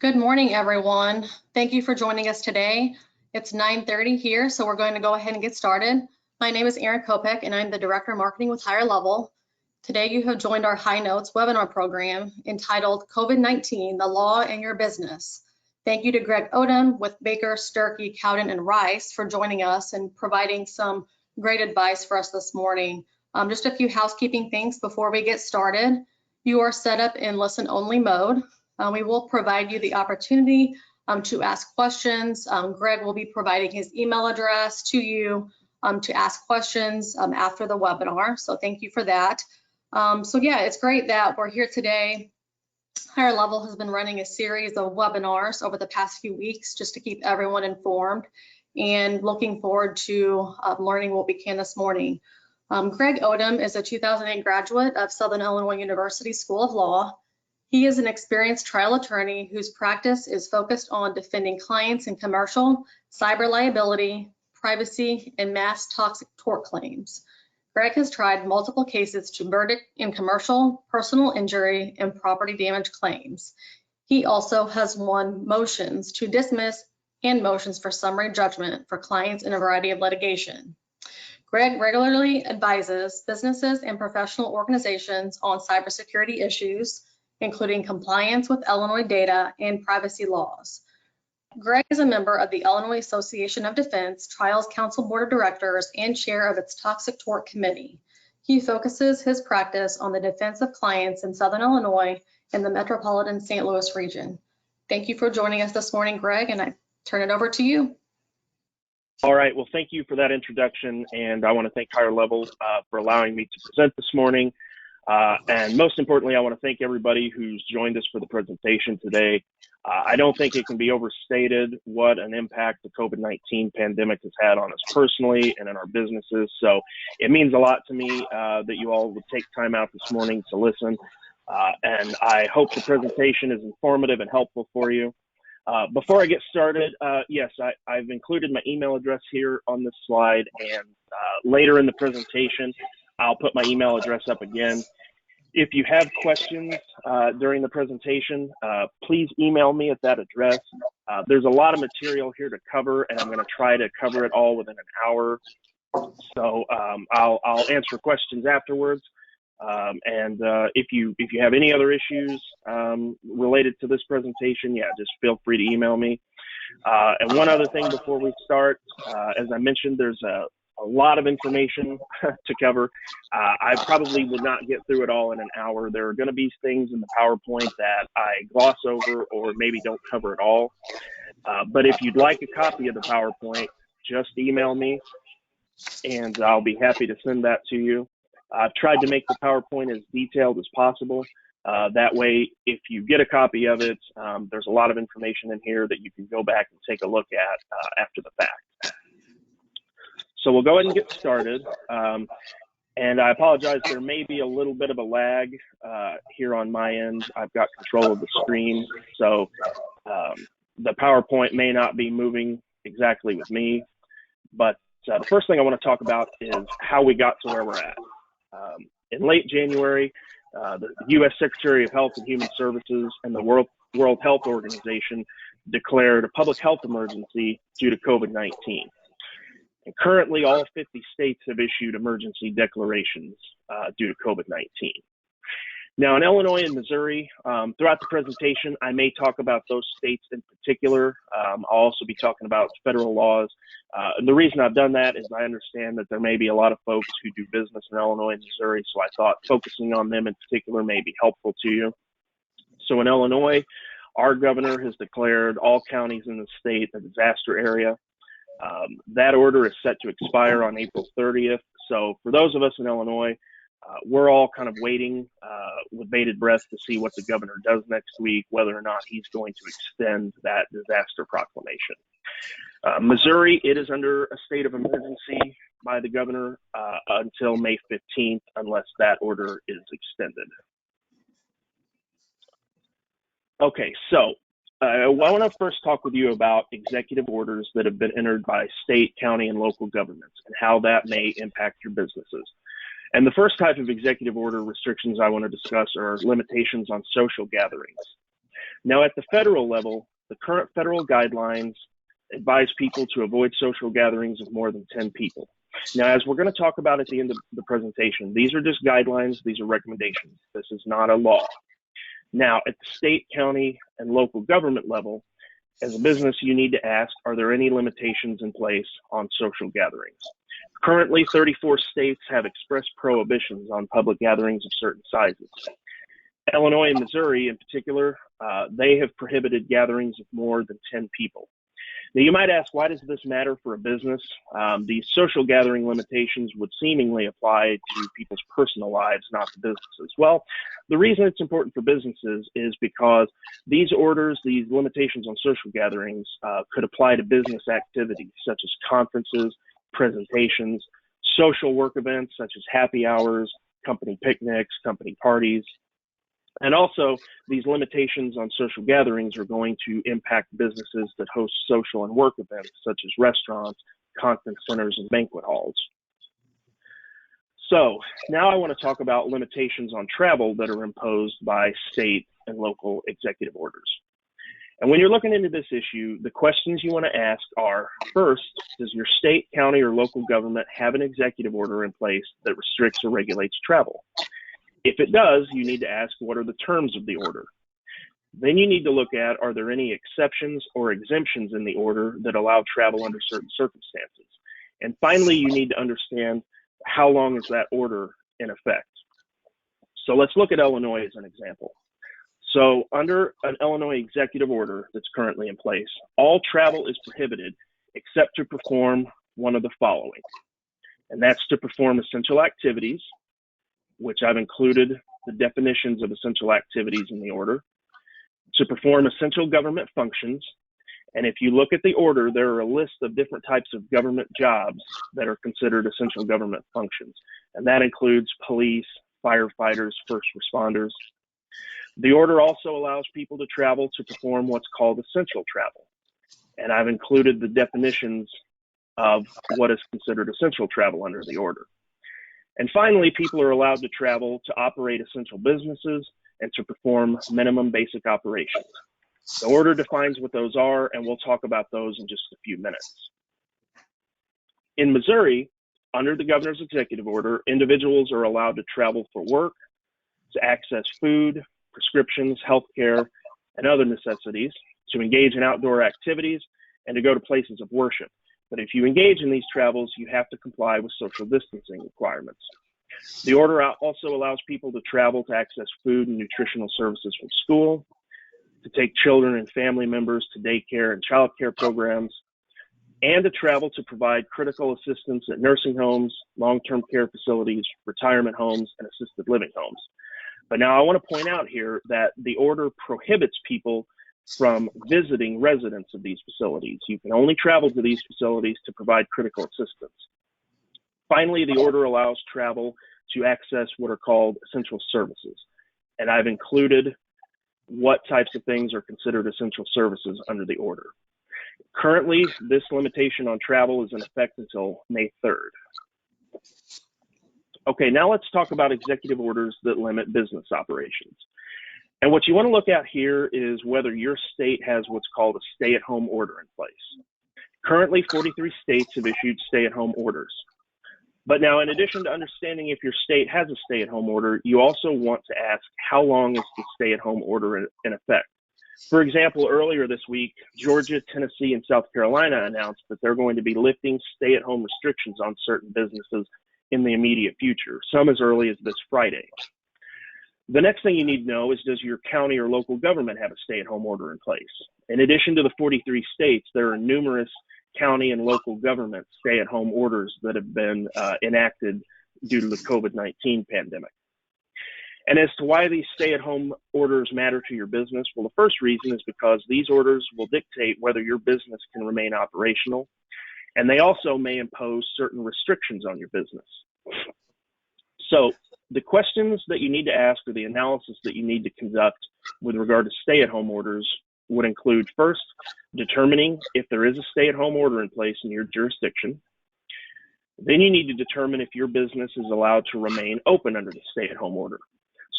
Good morning, everyone. Thank you for joining us today. It's 9:30 here, so we're going to go ahead and get started. My name is Erin Kopek, and I'm the Director of Marketing with Higher Level. Today, you have joined our High Notes webinar program entitled COVID-19, the Law in Your Business. Thank you to Greg Odom with Baker, Sturkey, Cowden, and Rice for joining us and providing some great advice for us this morning. Just a few housekeeping things before we get started. You are set up in listen-only mode. We will provide you the opportunity to ask questions. Greg will be providing his email address to you to ask questions after the webinar. So thank you for that. So yeah, it's great that we're here today. Higher Level has been running a series of webinars over the past few weeks just to keep everyone informed, and looking forward to learning what we can this morning. Greg Odom is a 2008 graduate of Southern Illinois University School of Law. He is an experienced trial attorney whose practice is focused on defending clients in commercial, cyber liability, privacy, and mass toxic tort claims. Greg has tried multiple cases to verdict in commercial, personal injury, and property damage claims. He also has won motions to dismiss and motions for summary judgment for clients in a variety of litigation. Greg regularly advises businesses and professional organizations on cybersecurity issues, including compliance with Illinois data and privacy laws. Greg is a member of the Illinois Association of Defense Trials Council Board of Directors and chair of its Toxic Tort Committee. He focuses his practice on the defense of clients in Southern Illinois and the metropolitan St. Louis region. Thank you for joining us this morning, Greg, and I turn it over to you. All right, well, thank you for that introduction, and I want to thank Higher Level for allowing me to present this morning. And most importantly, I want to thank everybody who's joined us for the presentation today. I don't think it can be overstated what an impact the COVID-19 pandemic has had on us personally and in our businesses. So it means a lot to me that you all would take time out this morning to listen. And I hope the presentation is informative and helpful for you. Before I get started, yes, I've included my email address here on this slide, and later in the presentation, I'll put my email address up again. If you have questions during the presentation, please email me at that address. There's a lot of material here to cover, and I'm going to try to cover it all within an hour. So I'll answer questions afterwards. And if you have any other issues related to this presentation, yeah, just feel free to email me. And one other thing before we start, as I mentioned, there's a lot of information to cover. I probably would not get through it all in an hour. There are going to be things in the PowerPoint that I gloss over or maybe don't cover at all. But if you'd like a copy of the PowerPoint, just email me and I'll be happy to send that to you. I've tried to make the PowerPoint as detailed as possible. That way, if you get a copy of it, there's a lot of information in here that you can go back and take a look at after the fact. So we'll go ahead and get started. And I apologize, there may be a little bit of a lag here on my end. I've got control of the screen, so the PowerPoint may not be moving exactly with me. But the first thing I want to talk about is how we got to where we're at. In late January, the U.S. Secretary of Health and Human Services and the World Health Organization declared a public health emergency due to COVID-19. And currently, all 50 states have issued emergency declarations due to COVID-19. Now, in Illinois and Missouri, throughout the presentation, I may talk about those states in particular. I'll also be talking about federal laws. And the reason I've done that is I understand that there may be a lot of folks who do business in Illinois and Missouri, so I thought focusing on them in particular may be helpful to you. So in Illinois, our governor has declared all counties in the state a disaster area. That order is set to expire on April 30th. So for those of us in Illinois, we're all kind of waiting with bated breath to see what the governor does next week, whether or not he's going to extend that disaster proclamation. Missouri, it is under a state of emergency by the governor until May 15th, unless that order is extended. Okay, so I want to first talk with you about executive orders that have been entered by state, county, and local governments and how that may impact your businesses. And the first type of executive order restrictions I want to discuss are limitations on social gatherings. Now, at the federal level, the current federal guidelines advise people to avoid social gatherings of more than 10 people. Now, as we're going to talk about at the end of the presentation, these are just guidelines, these are recommendations. This is not a law. Now, at the state, county, and local government level, as a business, you need to ask, are there any limitations in place on social gatherings? Currently, 34 states have express prohibitions on public gatherings of certain sizes. Illinois and Missouri, in particular, they have prohibited gatherings of more than 10 people. Now, you might ask, why does this matter for a business? These social gathering limitations would seemingly apply to people's personal lives, not to businesses. Well, the reason it's important for businesses is because these orders, these limitations on social gatherings could apply to business activities such as conferences, presentations, social work events such as happy hours, company picnics, company parties. And also, these limitations on social gatherings are going to impact businesses that host social and work events, such as restaurants, conference centers, and banquet halls. So now I want to talk about limitations on travel that are imposed by state and local executive orders. And when you're looking into this issue, the questions you want to ask are, first, does your state, county, or local government have an executive order in place that restricts or regulates travel? If it does, you need to ask, what are the terms of the order? Then you need to look at, are there any exceptions or exemptions in the order that allow travel under certain circumstances? And finally, you need to understand, how long is that order in effect? So let's look at Illinois as an example. So under an Illinois executive order that's currently in place, all travel is prohibited except to perform one of the following. And that's to perform essential activities, which I've included the definitions of essential activities in the order, to perform essential government functions. And if you look at the order, there are a list of different types of government jobs that are considered essential government functions. And that includes police, firefighters, first responders. The order also allows people to travel to perform what's called essential travel. And I've included the definitions of what is considered essential travel under the order. And finally, people are allowed to travel to operate essential businesses and to perform minimum basic operations. The order defines what those are, and we'll talk about those in just a few minutes. In Missouri, under the governor's executive order, individuals are allowed to travel for work, to access food, prescriptions, healthcare, and other necessities, to engage in outdoor activities, and to go to places of worship. But if you engage in these travels, you have to comply with social distancing requirements. The order also allows people to travel to access food and nutritional services from school, to take children and family members to daycare and childcare programs, and to travel to provide critical assistance at nursing homes, long-term care facilities, retirement homes, and assisted living homes. But now I want to point out here that the order prohibits people from visiting residents of these facilities. You can only travel to these facilities to provide critical assistance. Finally, the order allows travel to access what are called essential services. And I've included what types of things are considered essential services under the order. Currently, this limitation on travel is in effect until May 3rd. Okay, now let's talk about executive orders that limit business operations. And what you want to look at here is whether your state has what's called a stay-at-home order in place. Currently, 43 states have issued stay-at-home orders. But now, in addition to understanding if your state has a stay-at-home order, you also want to ask, how long is the stay-at-home order in effect? For example, earlier this week, Georgia, Tennessee, and South Carolina announced that they're going to be lifting stay-at-home restrictions on certain businesses in the immediate future, some as early as this Friday. The next thing you need to know is, does your county or local government have a stay-at-home order in place? In addition to the 43 states, there are numerous county and local government stay-at-home orders that have been enacted due to the COVID-19 pandemic. And as to why these stay-at-home orders matter to your business, well, the first reason is because these orders will dictate whether your business can remain operational, and they also may impose certain restrictions on your business. So the questions that you need to ask, or the analysis that you need to conduct with regard to stay-at-home orders, would include, first, determining if there is a stay-at-home order in place in your jurisdiction. Then you need to determine if your business is allowed to remain open under the stay-at-home order.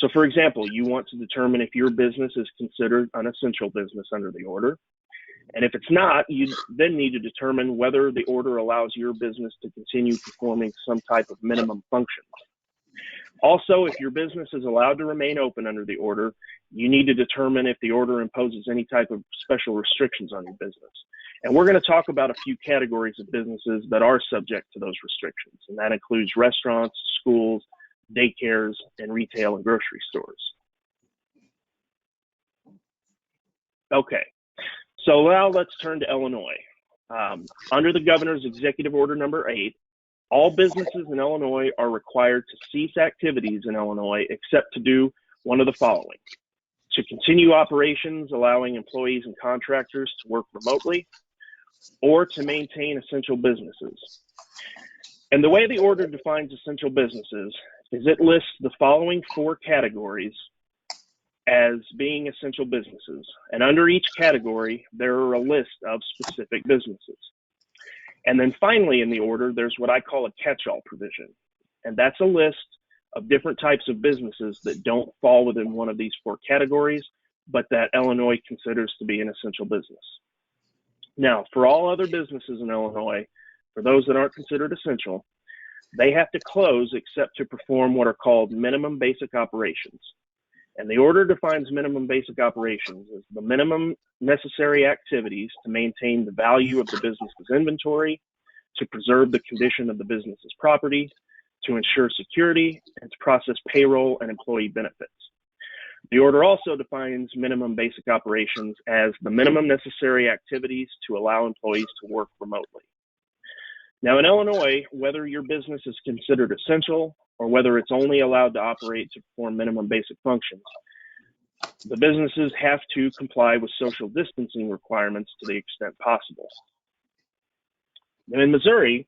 So for example, you want to determine if your business is considered an essential business under the order. And if it's not, you then need to determine whether the order allows your business to continue performing some type of minimum function. Also, if your business is allowed to remain open under the order, you need to determine if the order imposes any type of special restrictions on your business. And we're going to talk about a few categories of businesses that are subject to those restrictions, and that includes restaurants, schools, daycares, and retail and grocery stores. Okay, so now let's turn to Illinois. Under the governor's executive order number 8, all businesses in Illinois are required to cease activities in Illinois except to do one of the following: to continue operations allowing employees and contractors to work remotely, or to maintain essential businesses. And the way the order defines essential businesses is it lists the following 4 categories as being essential businesses. And under each category, there are a list of specific businesses. And then finally in the order, there's what I call a catch-all provision. And that's a list of different types of businesses that don't fall within one of these 4 categories, but that Illinois considers to be an essential business. Now, for all other businesses in Illinois, for those that aren't considered essential, they have to close except to perform what are called minimum basic operations. And the order defines minimum basic operations as the minimum necessary activities to maintain the value of the business's inventory, to preserve the condition of the business's property, to ensure security, and to process payroll and employee benefits. The order also defines minimum basic operations as the minimum necessary activities to allow employees to work remotely. Now in Illinois, whether your business is considered essential or whether it's only allowed to operate to perform minimum basic functions, the businesses have to comply with social distancing requirements to the extent possible. And in Missouri,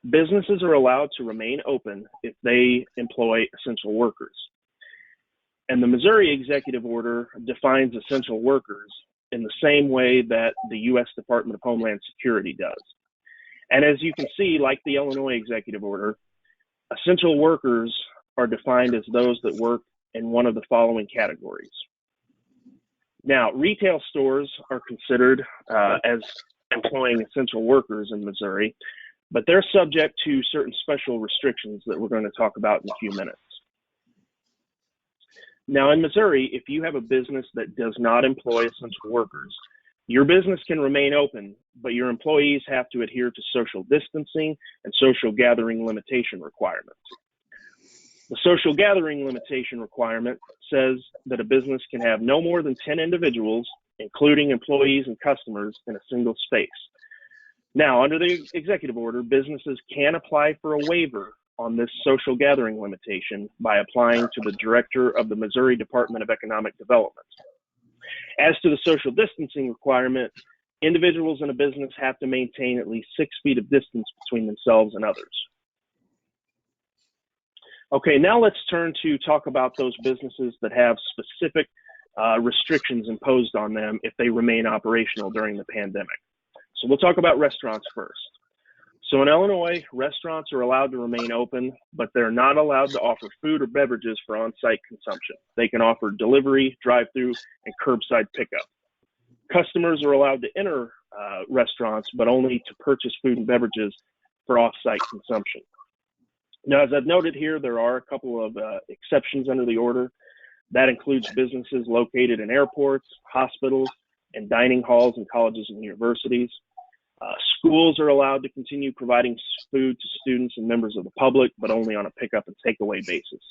businesses are allowed to remain open if they employ essential workers. And the Missouri executive order defines essential workers in the same way that the U.S. Department of Homeland Security does. And as you can see, like the Illinois executive order, essential workers are defined as those that work in one of the following categories. Now, retail stores are considered as employing essential workers in Missouri, but they're subject to certain special restrictions that we're going to talk about in a few minutes. Now, in Missouri, if you have a business that does not employ essential workers, your business can remain open, but your employees have to adhere to social distancing and social gathering limitation requirements. The social gathering limitation requirement says that a business can have no more than 10 individuals, including employees and customers, in a single space. Now, under the executive order, businesses can apply for a waiver on this social gathering limitation by applying to the director of the Missouri Department of Economic Development. As to the social distancing requirement, individuals in a business have to maintain at least 6 feet of distance between themselves and others. Okay, now let's turn to talk about those businesses that have specific restrictions imposed on them if they remain operational during the pandemic. So we'll talk about restaurants first. So in Illinois, restaurants are allowed to remain open, but they're not allowed to offer food or beverages for on-site consumption. They can offer delivery, drive-through, and curbside pickup. Customers are allowed to enter restaurants, but only to purchase food and beverages for off-site consumption. Now, as I've noted here, there are a couple of exceptions under the order. That includes businesses located in airports, hospitals, and dining halls in colleges and universities. Schools are allowed to continue providing food to students and members of the public, but only on a pickup and takeaway basis.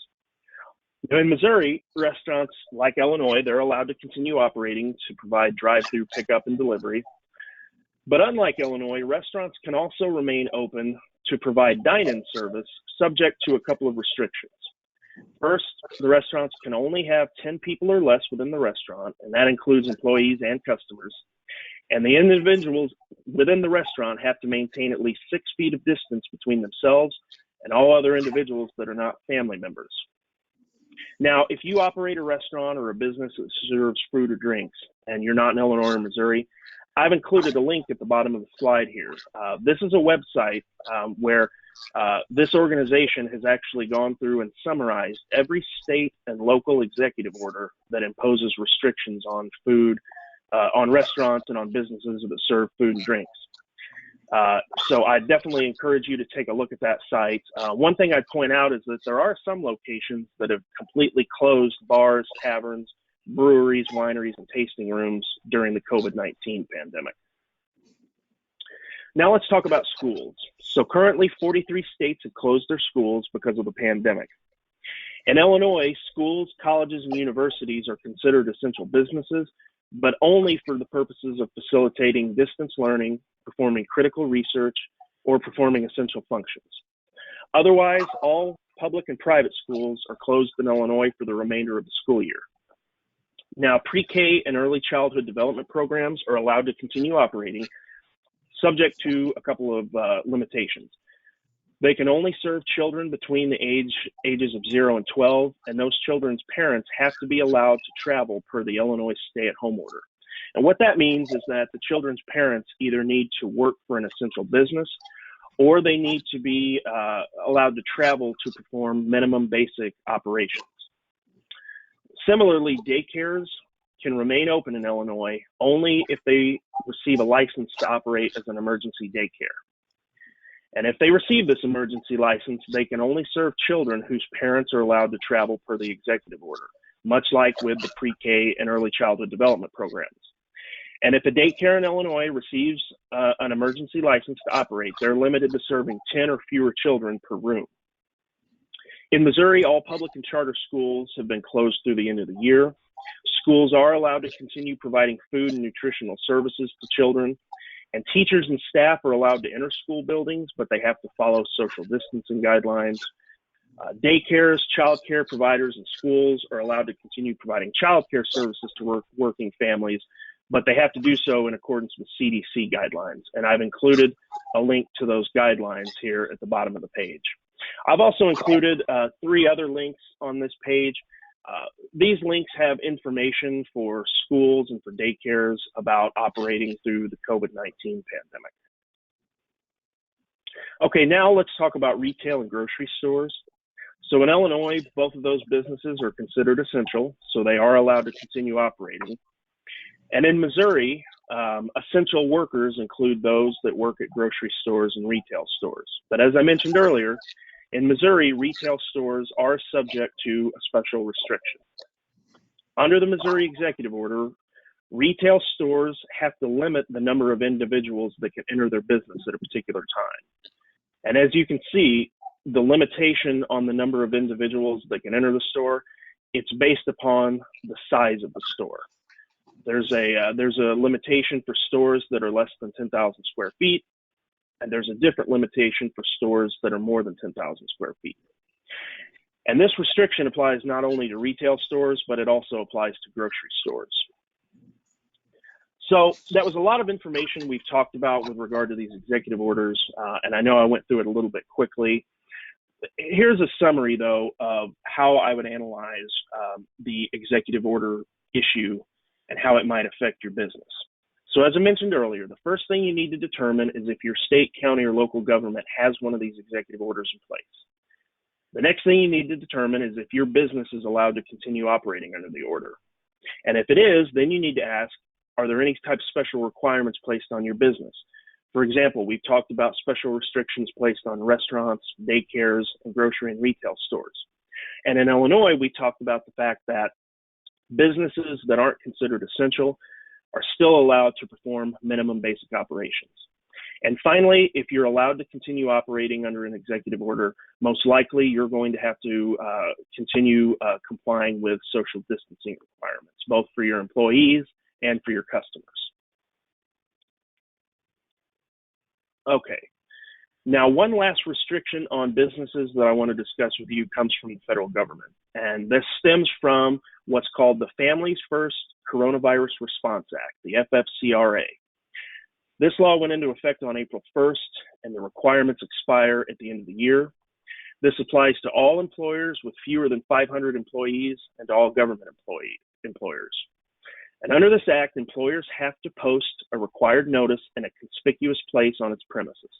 Now, in Missouri, restaurants like Illinois, they're allowed to continue operating to provide drive-through pickup and delivery. But unlike Illinois, restaurants can also remain open to provide dine-in service, subject to a couple of restrictions. First, the restaurants can only have 10 people or less within the restaurant, and that includes employees and customers. And the individuals within the restaurant have to maintain at least 6 feet of distance between themselves and all other individuals that are not family members. Now, if you operate a restaurant or a business that serves food or drinks, and you're not in Illinois or Missouri, I've included a link at the bottom of the slide here. This is a website where this organization has actually gone through and summarized every state and local executive order that imposes restrictions on food, on restaurants, and on businesses that serve food and drinks. So I definitely encourage you to take a look at that site. One thing I'd point out is that there are some locations that have completely closed bars, taverns, breweries, wineries, and tasting rooms during the COVID-19 pandemic. Now let's talk about schools. So currently 43 states have closed their schools because of the pandemic. In Illinois, schools, colleges, and universities are considered essential businesses, but only for the purposes of facilitating distance learning, performing critical research, or performing essential functions. Otherwise, all public and private schools are closed in Illinois for the remainder of the school year. Now, pre-K and early childhood development programs are allowed to continue operating, subject to a couple of limitations. They can only serve children between the ages of 0 and 12, and those children's parents have to be allowed to travel per the Illinois stay-at-home order. And what that means is that the children's parents either need to work for an essential business, or they need to be allowed to travel to perform minimum basic operations. Similarly, daycares can remain open in Illinois only if they receive a license to operate as an emergency daycare. And if they receive this emergency license, they can only serve children whose parents are allowed to travel per the executive order, much like with the pre-K and early childhood development programs. And if a daycare in Illinois receives an emergency license to operate, they're limited to serving 10 or fewer children per room. In Missouri, all public and charter schools have been closed through the end of the year. Schools are allowed to continue providing food and nutritional services to children, and teachers and staff are allowed to enter school buildings, but they have to follow social distancing guidelines. Daycares, child care providers, and schools are allowed to continue providing child care services to working families, but they have to do so in accordance with CDC guidelines. And I've included a link to those guidelines here at the bottom of the page. I've also included 3 other links on this page. These links have information for schools and for daycares about operating through the COVID-19 pandemic. Okay, now let's talk about retail and grocery stores. So in Illinois, both of those businesses are considered essential, so they are allowed to continue operating. And in Missouri, essential workers include those that work at grocery stores and retail stores. But as I mentioned earlier, in Missouri, retail stores are subject to a special restriction. Under the Missouri executive order, retail stores have to limit the number of individuals that can enter their business at a particular time. And as you can see, the limitation on the number of individuals that can enter the store, it's based upon the size of the store. There's a limitation for stores that are less than 10,000 square feet, and there's a different limitation for stores that are more than 10,000 square feet. And this restriction applies not only to retail stores, but it also applies to grocery stores. So that was a lot of information we've talked about with regard to these executive orders, and I know I went through it a little bit quickly. Here's a summary, though, of how I would analyze the executive order issue and how it might affect your business. So as I mentioned earlier, the first thing you need to determine is if your state, county, or local government has one of these executive orders in place. The next thing you need to determine is if your business is allowed to continue operating under the order. And if it is, then you need to ask, are there any type of special requirements placed on your business? For example, we've talked about special restrictions placed on restaurants, daycares, and grocery and retail stores. And in Illinois, we talked about the fact that businesses that aren't considered essential are still allowed to perform minimum basic operations. And finally, if you're allowed to continue operating under an executive order, most likely you're going to have to continue complying with social distancing requirements, both for your employees and for your customers. Okay. Now, one last restriction on businesses that I want to discuss with you comes from the federal government. And this stems from what's called the Families First Coronavirus Response Act, the FFCRA. This law went into effect on April 1st, and the requirements expire at the end of the year. This applies to all employers with fewer than 500 employees and to all government employers. And under this act, employers have to post a required notice in a conspicuous place on its premises.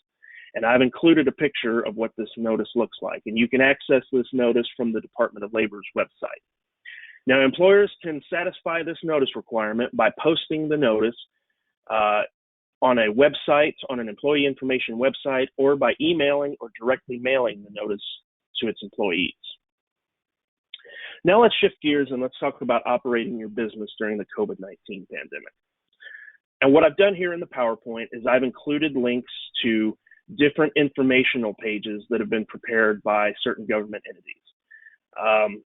And I've included a picture of what this notice looks like. And you can access this notice from the Department of Labor's website. Now, employers can satisfy this notice requirement by posting the notice on a website, on an employee information website, or by emailing or directly mailing the notice to its employees. Now let's shift gears and let's talk about operating your business during the COVID-19 pandemic. And what I've done here in the PowerPoint is I've included links to different informational pages that have been prepared by certain government entities.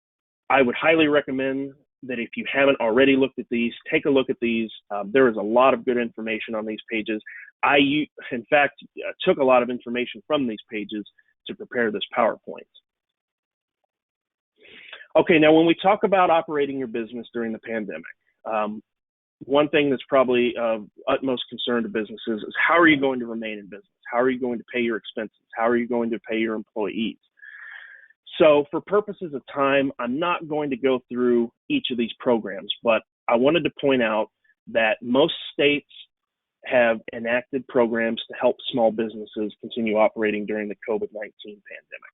I would highly recommend that if you haven't already looked at these, take a look at these. There is a lot of good information on these pages. I, in fact, took a lot of information from these pages to prepare this PowerPoint. Okay, now when we talk about operating your business during the pandemic, one thing that's probably of utmost concern to businesses is how are you going to remain in business? How are you going to pay your expenses? How are you going to pay your employees? So for purposes of time, I'm not going to go through each of these programs, but I wanted to point out that most states have enacted programs to help small businesses continue operating during the COVID-19 pandemic.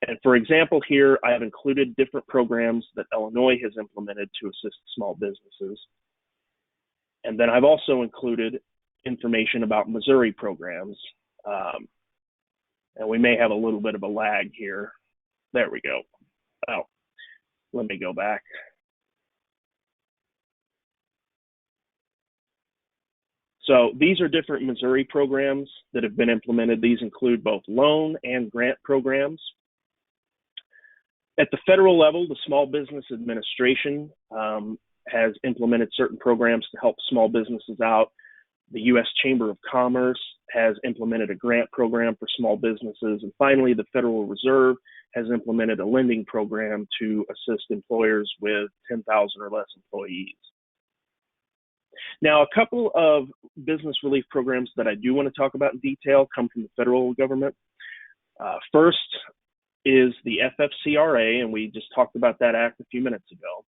And for example, here I have included different programs that Illinois has implemented to assist small businesses. And then I've also included information about Missouri programs. And we may have a little bit of a lag here. There we go. Oh, let me go back. So these are different Missouri programs that have been implemented. These include both loan and grant programs. At the federal level, the Small Business Administration has implemented certain programs to help small businesses out. The U.S. Chamber of Commerce has implemented a grant program for small businesses. And finally, the Federal Reserve has implemented a lending program to assist employers with 10,000 or less employees. Now, a couple of business relief programs that I do want to talk about in detail come from the federal government. First is the FFCRA, and we just talked about that act a few minutes ago.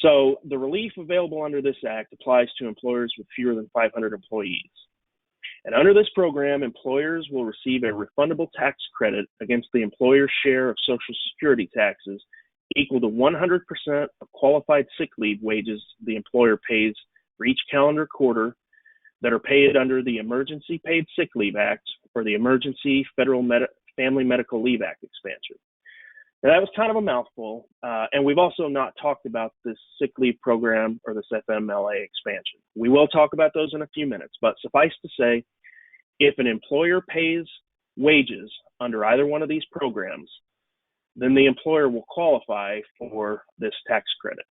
So the relief available under this act applies to employers with fewer than 500 employees. And under this program, employers will receive a refundable tax credit against the employer's share of Social Security taxes equal to 100% of qualified sick leave wages the employer pays for each calendar quarter that are paid under the Emergency Paid Sick Leave Act or the Emergency Federal Family Medical Leave Act expansion. Now, that was kind of a mouthful, and we've also not talked about this sick leave program or this FMLA expansion. We will talk about those in a few minutes, but suffice to say, if an employer pays wages under either one of these programs, then the employer will qualify for this tax credit.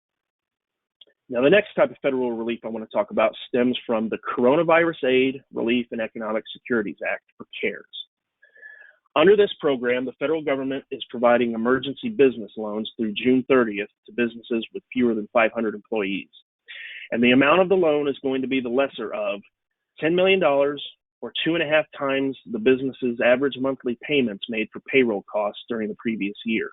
Now, the next type of federal relief I want to talk about stems from the Coronavirus Aid, Relief, and Economic Securities Act, or CARES. Under this program, the federal government is providing emergency business loans through June 30th to businesses with fewer than 500 employees. And the amount of the loan is going to be the lesser of $10 million or 2.5 times the business's average monthly payments made for payroll costs during the previous year.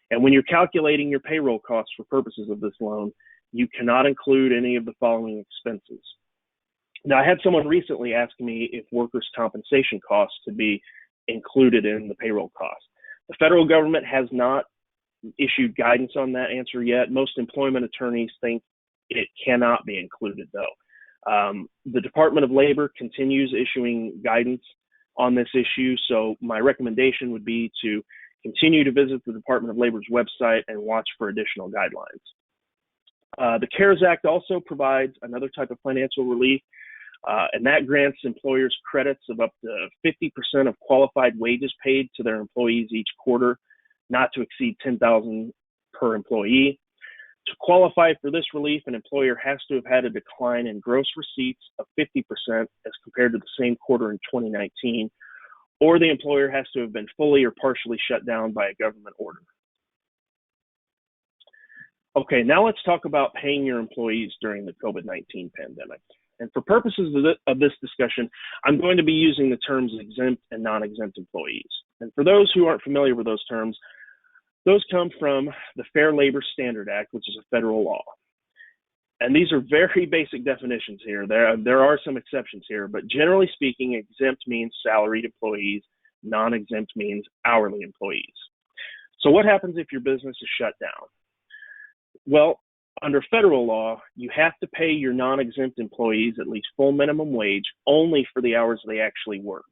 And when you're calculating your payroll costs for purposes of this loan, you cannot include any of the following expenses. Now, I had someone recently ask me if workers' compensation costs could be included in the payroll cost. The federal government has not issued guidance on that answer yet. Most employment attorneys think it cannot be included, though. The Department of Labor continues issuing guidance on this issue, so my recommendation would be to continue to visit the Department of Labor's website and watch for additional guidelines. The CARES Act also provides another type of financial relief, and that grants employers credits of up to 50% of qualified wages paid to their employees each quarter, not to exceed $10,000 per employee. To qualify for this relief, an employer has to have had a decline in gross receipts of 50% as compared to the same quarter in 2019, or the employer has to have been fully or partially shut down by a government order. Okay, now let's talk about paying your employees during the COVID-19 pandemic. And for purposes of this discussion, I'm going to be using the terms exempt and non-exempt employees. And for those who aren't familiar with those terms, those come from the Fair Labor Standard Act, which is a federal law. And these are very basic definitions here. There are some exceptions here, but generally speaking, exempt means salaried employees, non-exempt means hourly employees. So what happens if your business is shut down? Well, under federal law, you have to pay your non-exempt employees at least full minimum wage only for the hours they actually work.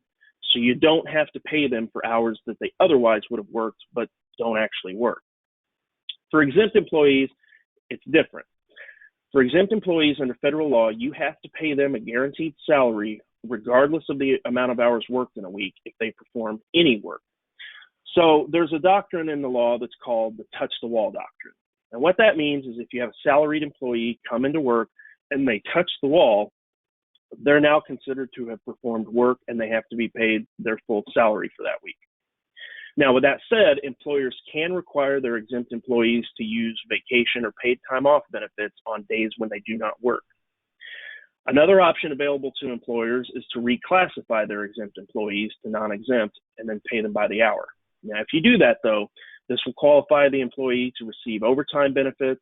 So you don't have to pay them for hours that they otherwise would have worked but don't actually work. For exempt employees, it's different. For exempt employees under federal law, you have to pay them a guaranteed salary regardless of the amount of hours worked in a week if they perform any work. So there's a doctrine in the law that's called the touch the wall doctrine. And what that means is if you have a salaried employee come into work and they touch the wall, they're now considered to have performed work and they have to be paid their full salary for that week. Now, with that said, employers can require their exempt employees to use vacation or paid time off benefits on days when they do not work. Another option available to employers is to reclassify their exempt employees to non-exempt and then pay them by the hour. Now, if you do that, though, this will qualify the employee to receive overtime benefits,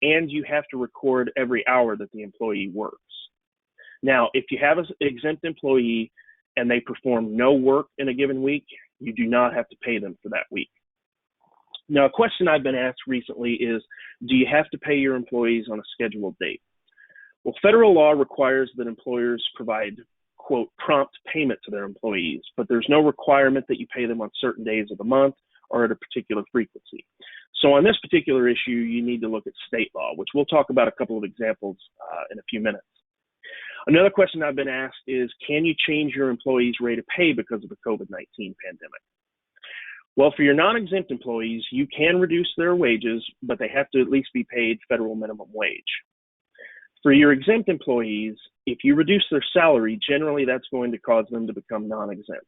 and you have to record every hour that the employee works. Now, if you have an exempt employee and they perform no work in a given week, you do not have to pay them for that week. Now, a question I've been asked recently is, do you have to pay your employees on a scheduled date? Well, federal law requires that employers provide, quote, prompt payment to their employees, but there's no requirement that you pay them on certain days of the month or at a particular frequency. So on this particular issue, you need to look at state law, which we'll talk about a couple of examples in a few minutes. Another question I've been asked is, can you change your employees' rate of pay because of the COVID-19 pandemic? Well, for your non-exempt employees, you can reduce their wages, but they have to at least be paid federal minimum wage. For your exempt employees, if you reduce their salary, generally that's going to cause them to become non-exempt.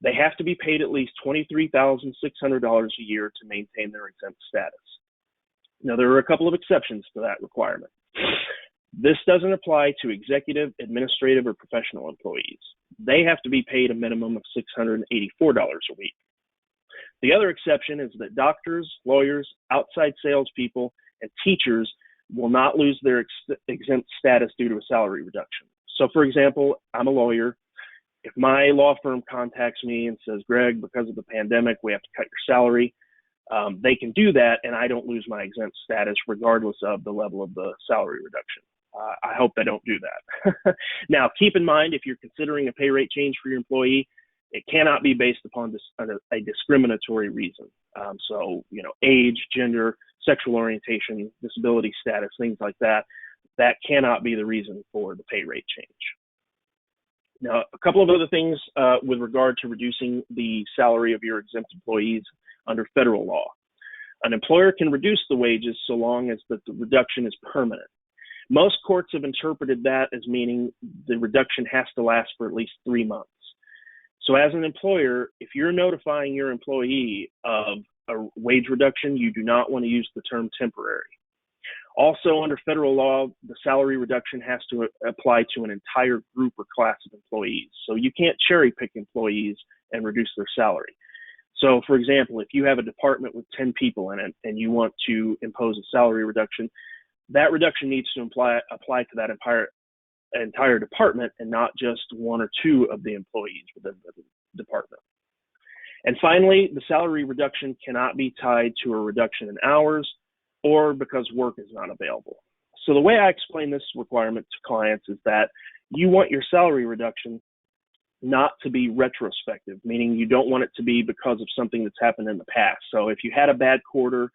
They have to be paid at least $23,600 a year to maintain their exempt status. Now, there are a couple of exceptions to that requirement. This doesn't apply to executive, administrative, or professional employees. They have to be paid a minimum of $684 a week. The other exception is that doctors, lawyers, outside salespeople, and teachers will not lose their exempt status due to a salary reduction. So, for example, I'm a lawyer. If my law firm contacts me and says, Greg, because of the pandemic, we have to cut your salary, they can do that, and I don't lose my exempt status regardless of the level of the salary reduction. I hope they don't do that. Now, keep in mind, if you're considering a pay rate change for your employee, it cannot be based upon a discriminatory reason. So, age, gender, sexual orientation, disability status, things like that, that cannot be the reason for the pay rate change. Now, a couple of other things with regard to reducing the salary of your exempt employees under federal law. An employer can reduce the wages so long as the reduction is permanent. Most courts have interpreted that as meaning the reduction has to last for at least 3 months. So as an employer, if you're notifying your employee of a wage reduction, you do not want to use the term temporary. Also, under federal law, the salary reduction has to apply to an entire group or class of employees. So you can't cherry pick employees and reduce their salary. So, for example, if you have a department with 10 people in it and you want to impose a salary reduction, that reduction needs to apply to that entire department and not just one or two of the employees within the department. And finally, the salary reduction cannot be tied to a reduction in hours or because work is not available. So the way I explain this requirement to clients is that you want your salary reduction not to be retrospective, meaning you don't want it to be because of something that's happened in the past. So if you had a bad quarter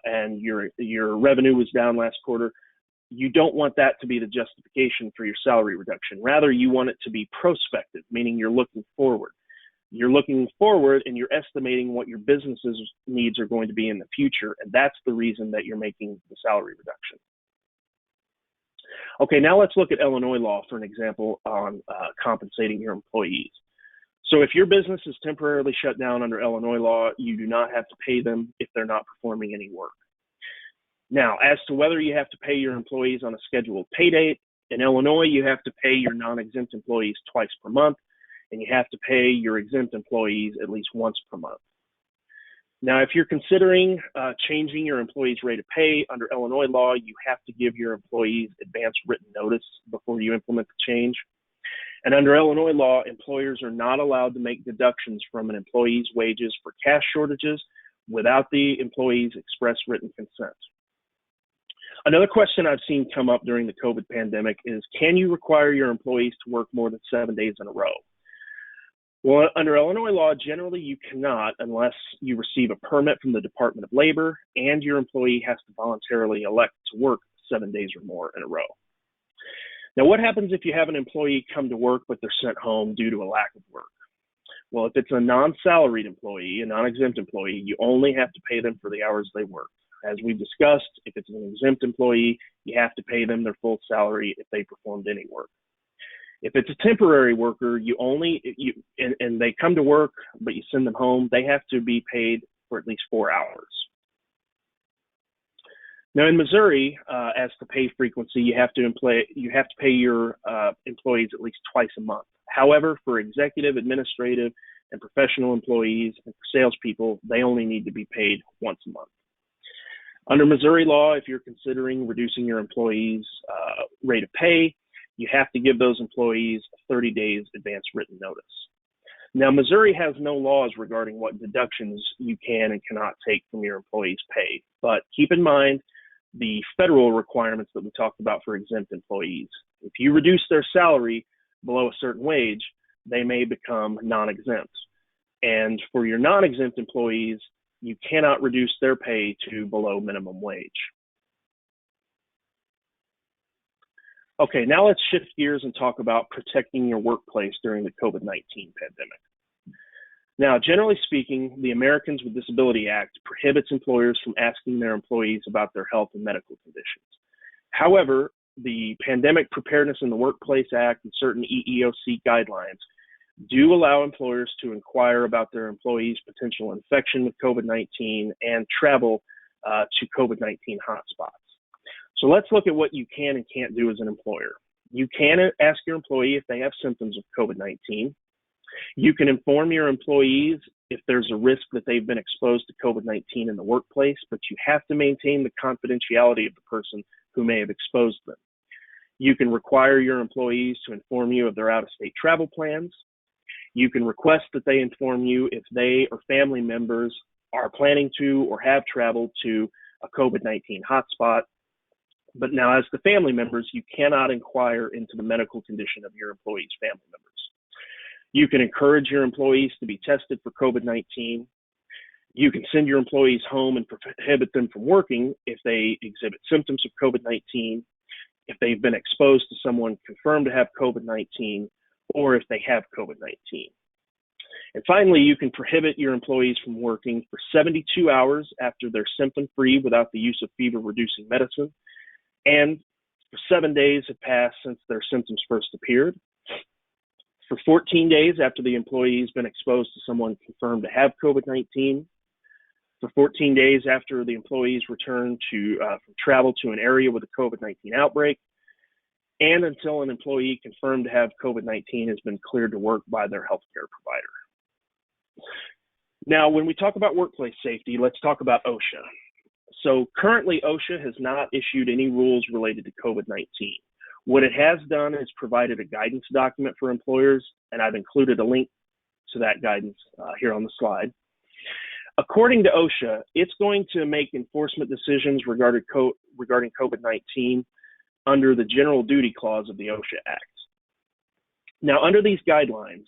and your revenue was down last quarter, you don't want that to be the justification for your salary reduction. Rather, you want it to be prospective, meaning you're looking forward. You're looking forward and you're estimating what your business's needs are going to be in the future, and that's the reason that you're making the salary reduction. Okay, now let's look at Illinois law for an example on compensating your employees. So if your business is temporarily shut down under Illinois law, you do not have to pay them if they're not performing any work. Now, as to whether you have to pay your employees on a scheduled pay date, in Illinois, you have to pay your non-exempt employees twice per month, and you have to pay your exempt employees at least once per month. Now, if you're considering changing your employees' rate of pay under Illinois law, you have to give your employees advance written notice before you implement the change. And under Illinois law, employers are not allowed to make deductions from an employee's wages for cash shortages without the employee's express written consent. Another question I've seen come up during the COVID pandemic is, can you require your employees to work more than 7 days in a row? Well, under Illinois law, generally you cannot unless you receive a permit from the Department of Labor and your employee has to voluntarily elect to work 7 days or more in a row. Now, what happens if you have an employee come to work but they're sent home due to a lack of work? Well, if it's a non-salaried employee, a non-exempt employee, you only have to pay them for the hours they work. As we've discussed, if it's an exempt employee, you have to pay them their full salary if they performed any work. If it's a temporary worker, and they come to work, but you send them home, they have to be paid for at least 4 hours. Now in Missouri, as to pay frequency, you have to pay your employees at least twice a month. However, for executive, administrative, and professional employees and for salespeople, they only need to be paid once a month. Under Missouri law, if you're considering reducing your employees' rate of pay, you have to give those employees 30 days advance written notice. Now, Missouri has no laws regarding what deductions you can and cannot take from your employees' pay, but keep in mind the federal requirements that we talked about for exempt employees. If you reduce their salary below a certain wage, they may become non-exempt. And for your non-exempt employees, you cannot reduce their pay to below minimum wage. Okay, now let's shift gears and talk about protecting your workplace during the COVID-19 pandemic. Now, generally speaking, the Americans with Disability Act prohibits employers from asking their employees about their health and medical conditions. However, the Pandemic Preparedness in the Workplace Act and certain EEOC guidelines do allow employers to inquire about their employees' potential infection with COVID-19 and travel to COVID-19 hotspots. So let's look at what you can and can't do as an employer. You can ask your employee if they have symptoms of COVID-19. You can inform your employees if there's a risk that they've been exposed to COVID-19 in the workplace, but you have to maintain the confidentiality of the person who may have exposed them. You can require your employees to inform you of their out-of-state travel plans. You can request that they inform you if they or family members are planning to or have traveled to a COVID-19 hotspot. But now, as the family members, you cannot inquire into the medical condition of your employees' family members. You can encourage your employees to be tested for COVID-19. You can send your employees home and prohibit them from working if they exhibit symptoms of COVID-19, if they've been exposed to someone confirmed to have COVID-19, or if they have COVID-19. And finally, you can prohibit your employees from working for 72 hours after they're symptom-free without the use of fever-reducing medicine, and for 7 days have passed since their symptoms first appeared, for 14 days after the employee has been exposed to someone confirmed to have COVID-19, for 14 days after the employees return from travel to an area with a COVID-19 outbreak, and until an employee confirmed to have COVID-19 has been cleared to work by their healthcare provider. Now, when we talk about workplace safety, let's talk about OSHA. So currently, OSHA has not issued any rules related to COVID-19. What it has done is provided a guidance document for employers, and I've included a link to that guidance here on the slide. According to OSHA, it's going to make enforcement decisions regarding COVID-19 under the General Duty Clause of the OSHA Act. Now, under these guidelines,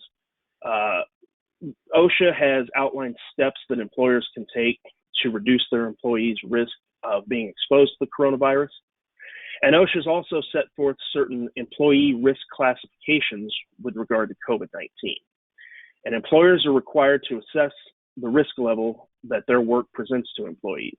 OSHA has outlined steps that employers can take to reduce their employees' risk of being exposed to the coronavirus. And OSHA has also set forth certain employee risk classifications with regard to COVID-19. And employers are required to assess the risk level that their work presents to employees.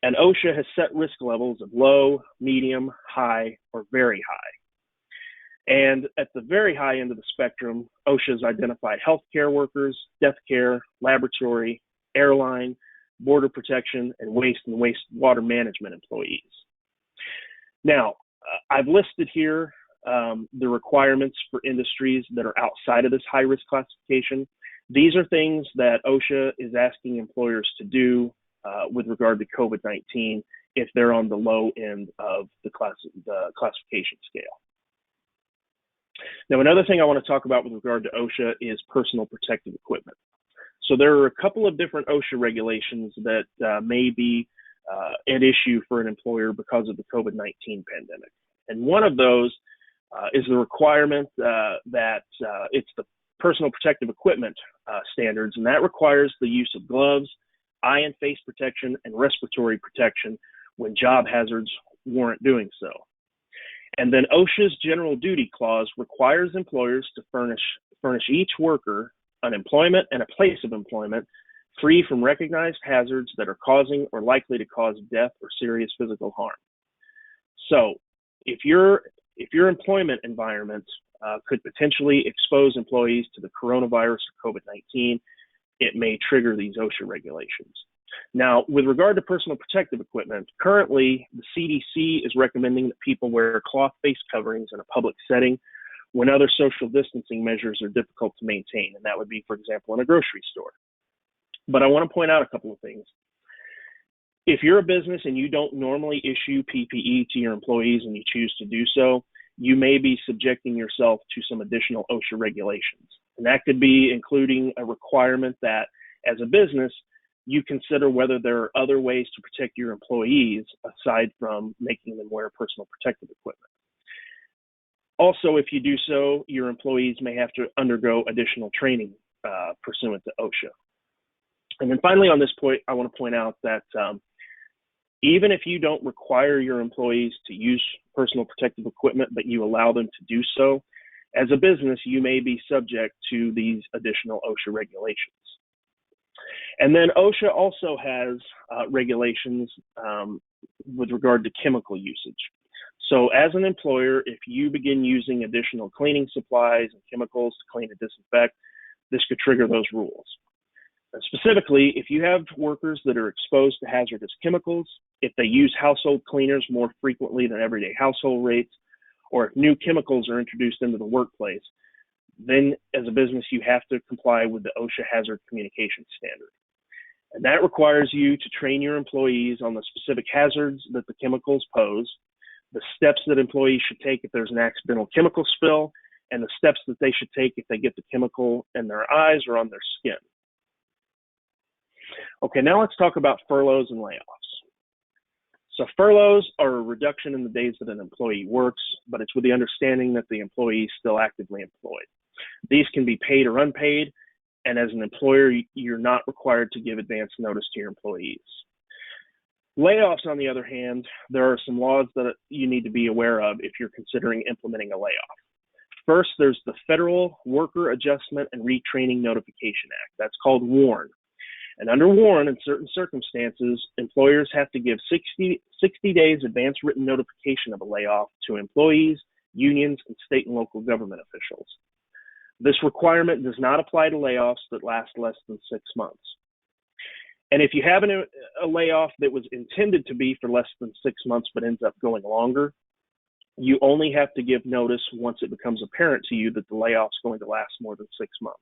And OSHA has set risk levels of low, medium, high, or very high. And at the very high end of the spectrum, OSHA has identified healthcare workers, death care, laboratory, airline, border protection, and wastewater management employees. Now, I've listed here the requirements for industries that are outside of this high-risk classification. These are things that OSHA is asking employers to do with regard to COVID-19 if they're on the low end of the classification scale. Now, another thing I want to talk about with regard to OSHA is personal protective equipment. So there are a couple of different OSHA regulations that may be at issue for an employer because of the COVID-19 pandemic. And one of those is the requirement that it's the personal protective equipment standards, and that requires the use of gloves, eye and face protection, and respiratory protection when job hazards warrant doing so. And then OSHA's general duty clause requires employers to furnish each worker an employment and a place of employment free from recognized hazards that are causing or likely to cause death or serious physical harm. So if your employment environment could potentially expose employees to the coronavirus or COVID-19, it may trigger these OSHA regulations. Now, with regard to personal protective equipment, currently the CDC is recommending that people wear cloth face coverings in a public setting when other social distancing measures are difficult to maintain, and that would be, for example, in a grocery store. But I want to point out a couple of things. If you're a business and you don't normally issue PPE to your employees and you choose to do so, you may be subjecting yourself to some additional OSHA regulations. And that could be including a requirement that as a business, you consider whether there are other ways to protect your employees aside from making them wear personal protective equipment. Also, if you do so, your employees may have to undergo additional training pursuant to OSHA. And then finally on this point, I want to point out that even if you don't require your employees to use personal protective equipment, but you allow them to do so, as a business, you may be subject to these additional OSHA regulations. And then OSHA also has regulations with regard to chemical usage. So as an employer, if you begin using additional cleaning supplies and chemicals to clean and disinfect, this could trigger those rules. Specifically, if you have workers that are exposed to hazardous chemicals, if they use household cleaners more frequently than everyday household rates, or if new chemicals are introduced into the workplace, then as a business, you have to comply with the OSHA hazard communication standard. And that requires you to train your employees on the specific hazards that the chemicals pose, the steps that employees should take if there's an accidental chemical spill, and the steps that they should take if they get the chemical in their eyes or on their skin. Okay, now let's talk about furloughs and layoffs. So furloughs are a reduction in the days that an employee works, but it's with the understanding that the employee is still actively employed. These can be paid or unpaid, and as an employer, you're not required to give advance notice to your employees. Layoffs, on the other hand, there are some laws that you need to be aware of if you're considering implementing a layoff. First, there's the Federal Worker Adjustment and Retraining Notification Act. That's called WARN. And under WARN, in certain circumstances, employers have to give 60 days advance written notification of a layoff to employees, unions, and state and local government officials. This requirement does not apply to layoffs that last less than 6 months. And if you have a layoff that was intended to be for less than 6 months but ends up going longer, you only have to give notice once it becomes apparent to you that the layoff is going to last more than 6 months.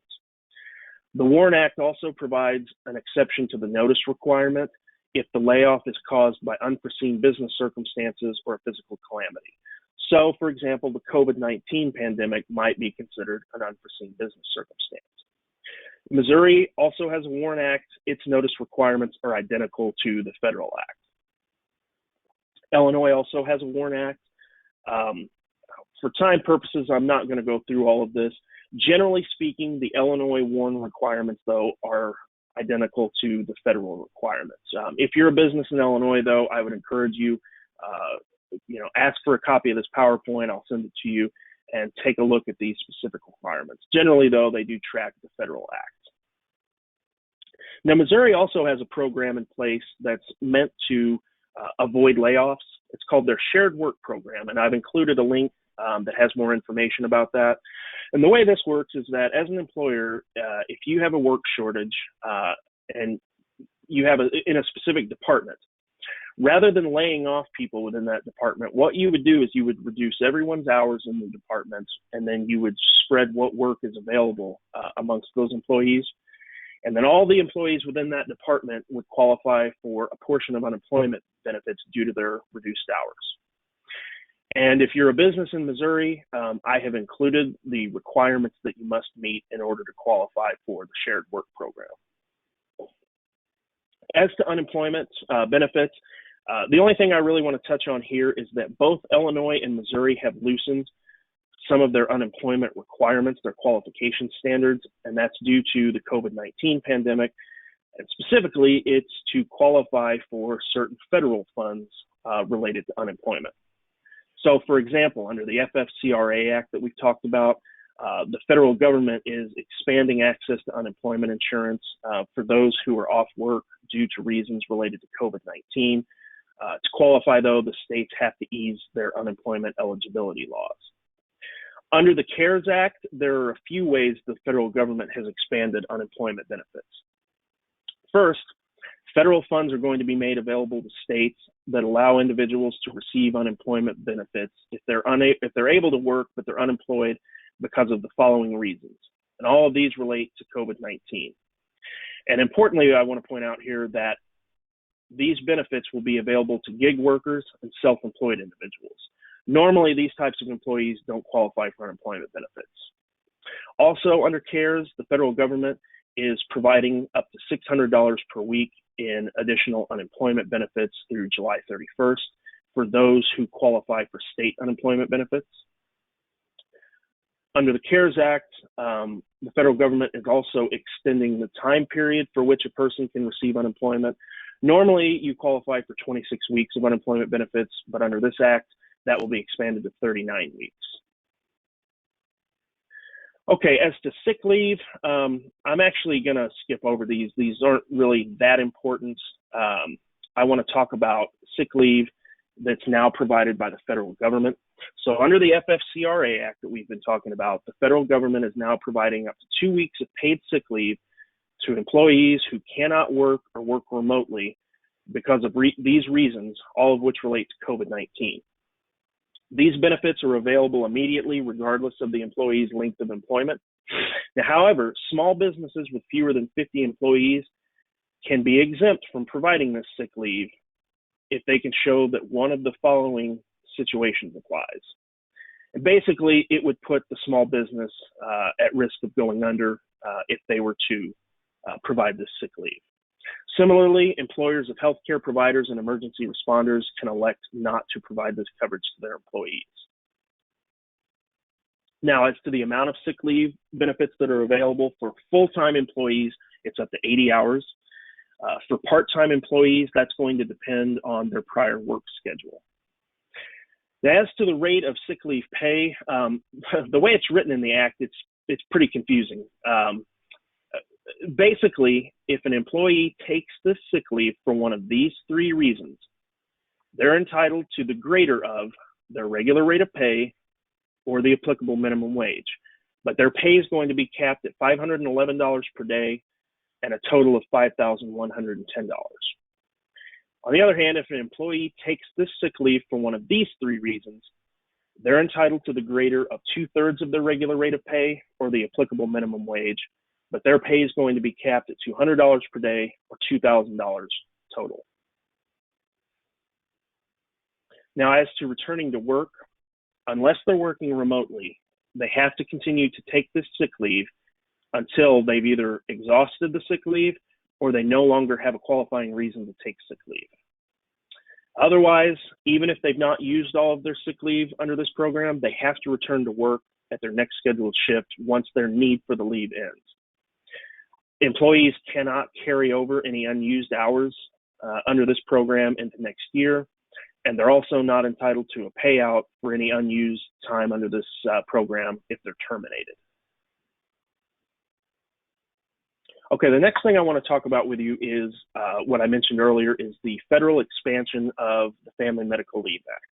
The WARN Act also provides an exception to the notice requirement if the layoff is caused by unforeseen business circumstances or a physical calamity. So, for example, the COVID-19 pandemic might be considered an unforeseen business circumstance. Missouri also has a WARN Act. Its notice requirements are identical to the federal act. Illinois also has a WARN Act. For time purposes, I'm not going to go through all of this. Generally speaking, the Illinois WARN requirements, though, are identical to the federal requirements. If you're a business in Illinois, though, I would encourage you, ask for a copy of this PowerPoint. I'll send it to you and take a look at these specific requirements. Generally, though, they do track the federal act. Now, Missouri also has a program in place that's meant to avoid layoffs. It's called their Shared Work Program, and I've included a link that has more information about that. And the way this works is that as an employer, if you have a work shortage and you have in a specific department, Rather than laying off people within that department, what you would do is you would reduce everyone's hours in the department, and then you would spread what work is available amongst those employees. And then all the employees within that department would qualify for a portion of unemployment benefits due to their reduced hours. And if you're a business in Missouri, I have included the requirements that you must meet in order to qualify for the shared work program. As to unemployment benefits, the only thing I really want to touch on here is that both Illinois and Missouri have loosened some of their unemployment requirements, their qualification standards, and that's due to the COVID-19 pandemic. And specifically, it's to qualify for certain federal funds related to unemployment. So, for example, under the FFCRA Act that we've talked about, the federal government is expanding access to unemployment insurance for those who are off work due to reasons related to COVID-19. To qualify, though, the states have to ease their unemployment eligibility laws. Under the CARES Act, there are a few ways the federal government has expanded unemployment benefits. First, federal funds are going to be made available to states that allow individuals to receive unemployment benefits if they're able to work but they're unemployed because of the following reasons. And all of these relate to COVID-19. And importantly, I want to point out here that these benefits will be available to gig workers and self-employed individuals. Normally, these types of employees don't qualify for unemployment benefits. Also, under CARES, the federal government is providing up to $600 per week in additional unemployment benefits through July 31st for those who qualify for state unemployment benefits. Under the CARES Act, the federal government is also extending the time period for which a person can receive unemployment. Normally, you qualify for 26 weeks of unemployment benefits, but under this act, that will be expanded to 39 weeks. Okay, as to sick leave, I'm actually going to skip over these. These aren't really that important. I want to talk about sick leave that's now provided by the federal government. So under the FFCRA Act that we've been talking about, the federal government is now providing up to 2 weeks of paid sick leave to employees who cannot work or work remotely because of these reasons, all of which relate to COVID-19. These benefits are available immediately regardless of the employee's length of employment. Now, however, small businesses with fewer than 50 employees can be exempt from providing this sick leave if they can show that one of the following situations applies. And basically, it would put the small business at risk of going under if they were to provide this sick leave. Similarly, employers of healthcare providers and emergency responders can elect not to provide this coverage to their employees. Now, as to the amount of sick leave benefits that are available for full-time employees, it's up to 80 hours. For part-time employees, that's going to depend on their prior work schedule. Now, as to the rate of sick leave pay, the way it's written in the Act, it's pretty confusing. Basically, if an employee takes this sick leave for one of these three reasons, they're entitled to the greater of their regular rate of pay or the applicable minimum wage. But their pay is going to be capped at $511 per day and a total of $5,110. On the other hand, if an employee takes this sick leave for one of these three reasons, they're entitled to the greater of 2/3 of their regular rate of pay or the applicable minimum wage, but their pay is going to be capped at $200 per day or $2,000 total. Now, as to returning to work, unless they're working remotely, they have to continue to take this sick leave until they've either exhausted the sick leave or they no longer have a qualifying reason to take sick leave. Otherwise, even if they've not used all of their sick leave under this program, they have to return to work at their next scheduled shift once their need for the leave ends. Employees cannot carry over any unused hours under this program into next year, and they're also not entitled to a payout for any unused time under this program if they're terminated. Okay, the next thing I want to talk about with you is what I mentioned earlier is the federal expansion of the Family Medical Leave Act.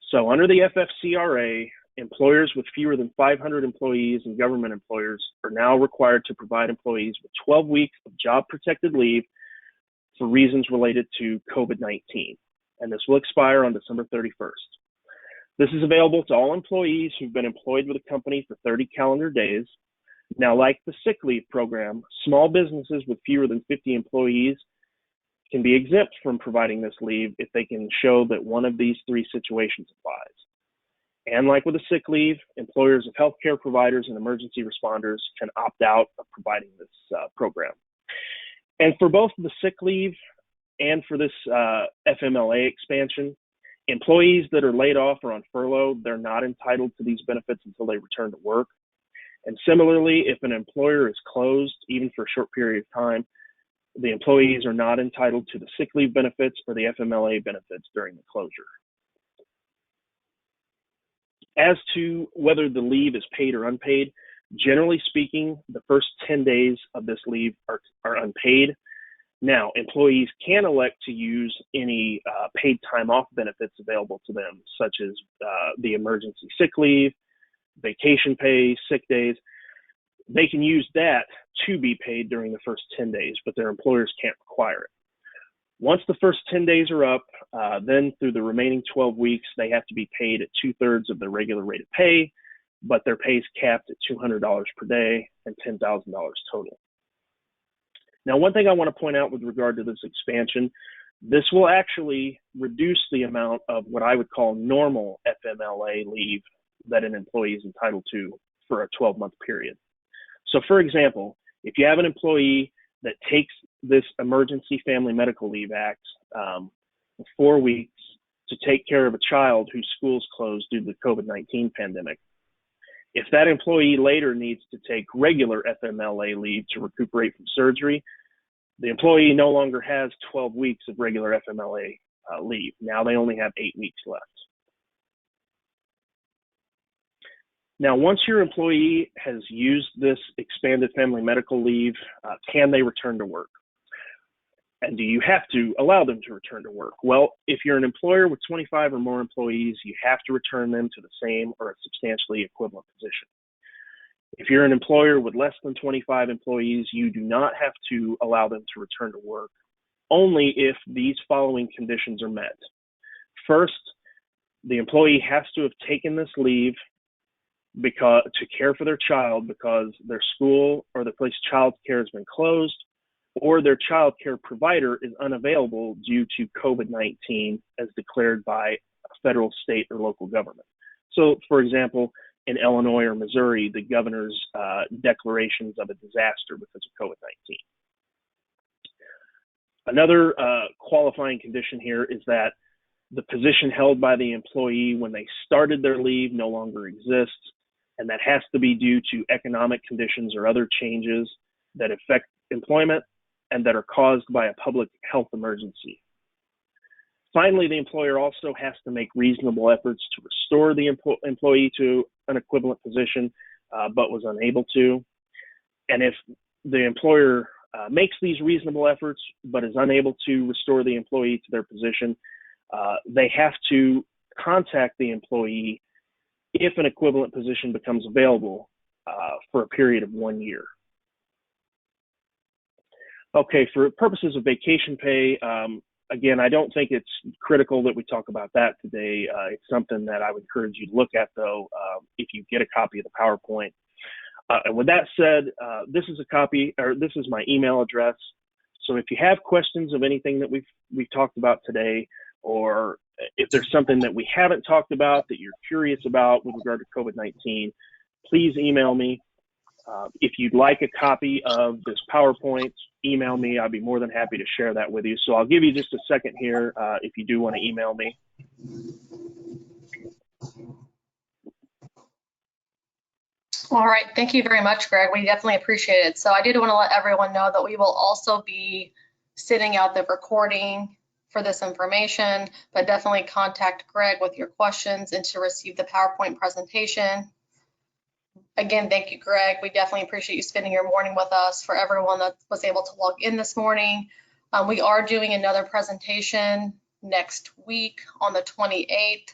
So under the FFCRA, employers with fewer than 500 employees and government employers are now required to provide employees with 12 weeks of job-protected leave for reasons related to COVID-19, and this will expire on December 31st. This is available to all employees who've been employed with a company for 30 calendar days. Now, like the sick leave program, small businesses with fewer than 50 employees can be exempt from providing this leave if they can show that one of these three situations applies. And like with the sick leave, employers of healthcare providers and emergency responders can opt out of providing this program. And for both the sick leave and for this FMLA expansion, employees that are laid off or on furlough, they're not entitled to these benefits until they return to work. And similarly, if an employer is closed, even for a short period of time, the employees are not entitled to the sick leave benefits or the FMLA benefits during the closure. As to whether the leave is paid or unpaid, generally speaking, the first 10 days of this leave are unpaid. Now, employees can elect to use any paid time off benefits available to them, such as the emergency sick leave, vacation pay, sick days. They can use that to be paid during the first 10 days, but their employers can't require it. Once the first 10 days are up, then through the remaining 12 weeks, they have to be paid at 2/3 of their regular rate of pay, but their pay is capped at $200 per day and $10,000 total. Now, one thing I want to point out with regard to this expansion, this will actually reduce the amount of what I would call normal FMLA leave that an employee is entitled to for a 12-month period. So for example, if you have an employee that takes this Emergency Family Medical Leave Act for 4 weeks to take care of a child whose school's closed due to the COVID-19 pandemic, if that employee later needs to take regular FMLA leave to recuperate from surgery, the employee no longer has 12 weeks of regular FMLA leave. Now they only have 8 weeks left. Now, once your employee has used this expanded family medical leave, can they return to work? And do you have to allow them to return to work? Well, if you're an employer with 25 or more employees, you have to return them to the same or a substantially equivalent position. If you're an employer with less than 25 employees, you do not have to allow them to return to work, only if these following conditions are met. First, the employee has to have taken this leave to care for their child because their school or the place child care has been closed, or their child care provider is unavailable due to COVID-19 as declared by a federal, state, or local government. So, for example, in Illinois or Missouri, the governor's declarations of a disaster because of COVID-19. Another qualifying condition here is that the position held by the employee when they started their leave no longer exists, and that has to be due to economic conditions or other changes that affect employment and that are caused by a public health emergency. Finally, the employer also has to make reasonable efforts to restore the employee to an equivalent position, but was unable to. And if the employer makes these reasonable efforts, but is unable to restore the employee to their position, they have to contact the employee if an equivalent position becomes available for a period of 1 year. Okay, for purposes of vacation pay, again, I don't think it's critical that we talk about that today. It's something that I would encourage you to look at, though, if you get a copy of the PowerPoint. And with that said, this is my email address. So if you have questions of anything that we've talked about today, or if there's something that we haven't talked about that you're curious about with regard to COVID-19, please email me. If you'd like a copy of this PowerPoint, email me. I'd be more than happy to share that with you. So I'll give you just a second here if you do want to email me. All right, thank you very much, Greg. We definitely appreciate it. So I did want to let everyone know that we will also be sending out the recording for this information, but definitely contact Greg with your questions and to receive the PowerPoint presentation. Again, thank you, Greg. We definitely appreciate you spending your morning with us. For everyone that was able to log in this morning, we are doing another presentation next week on the 28th.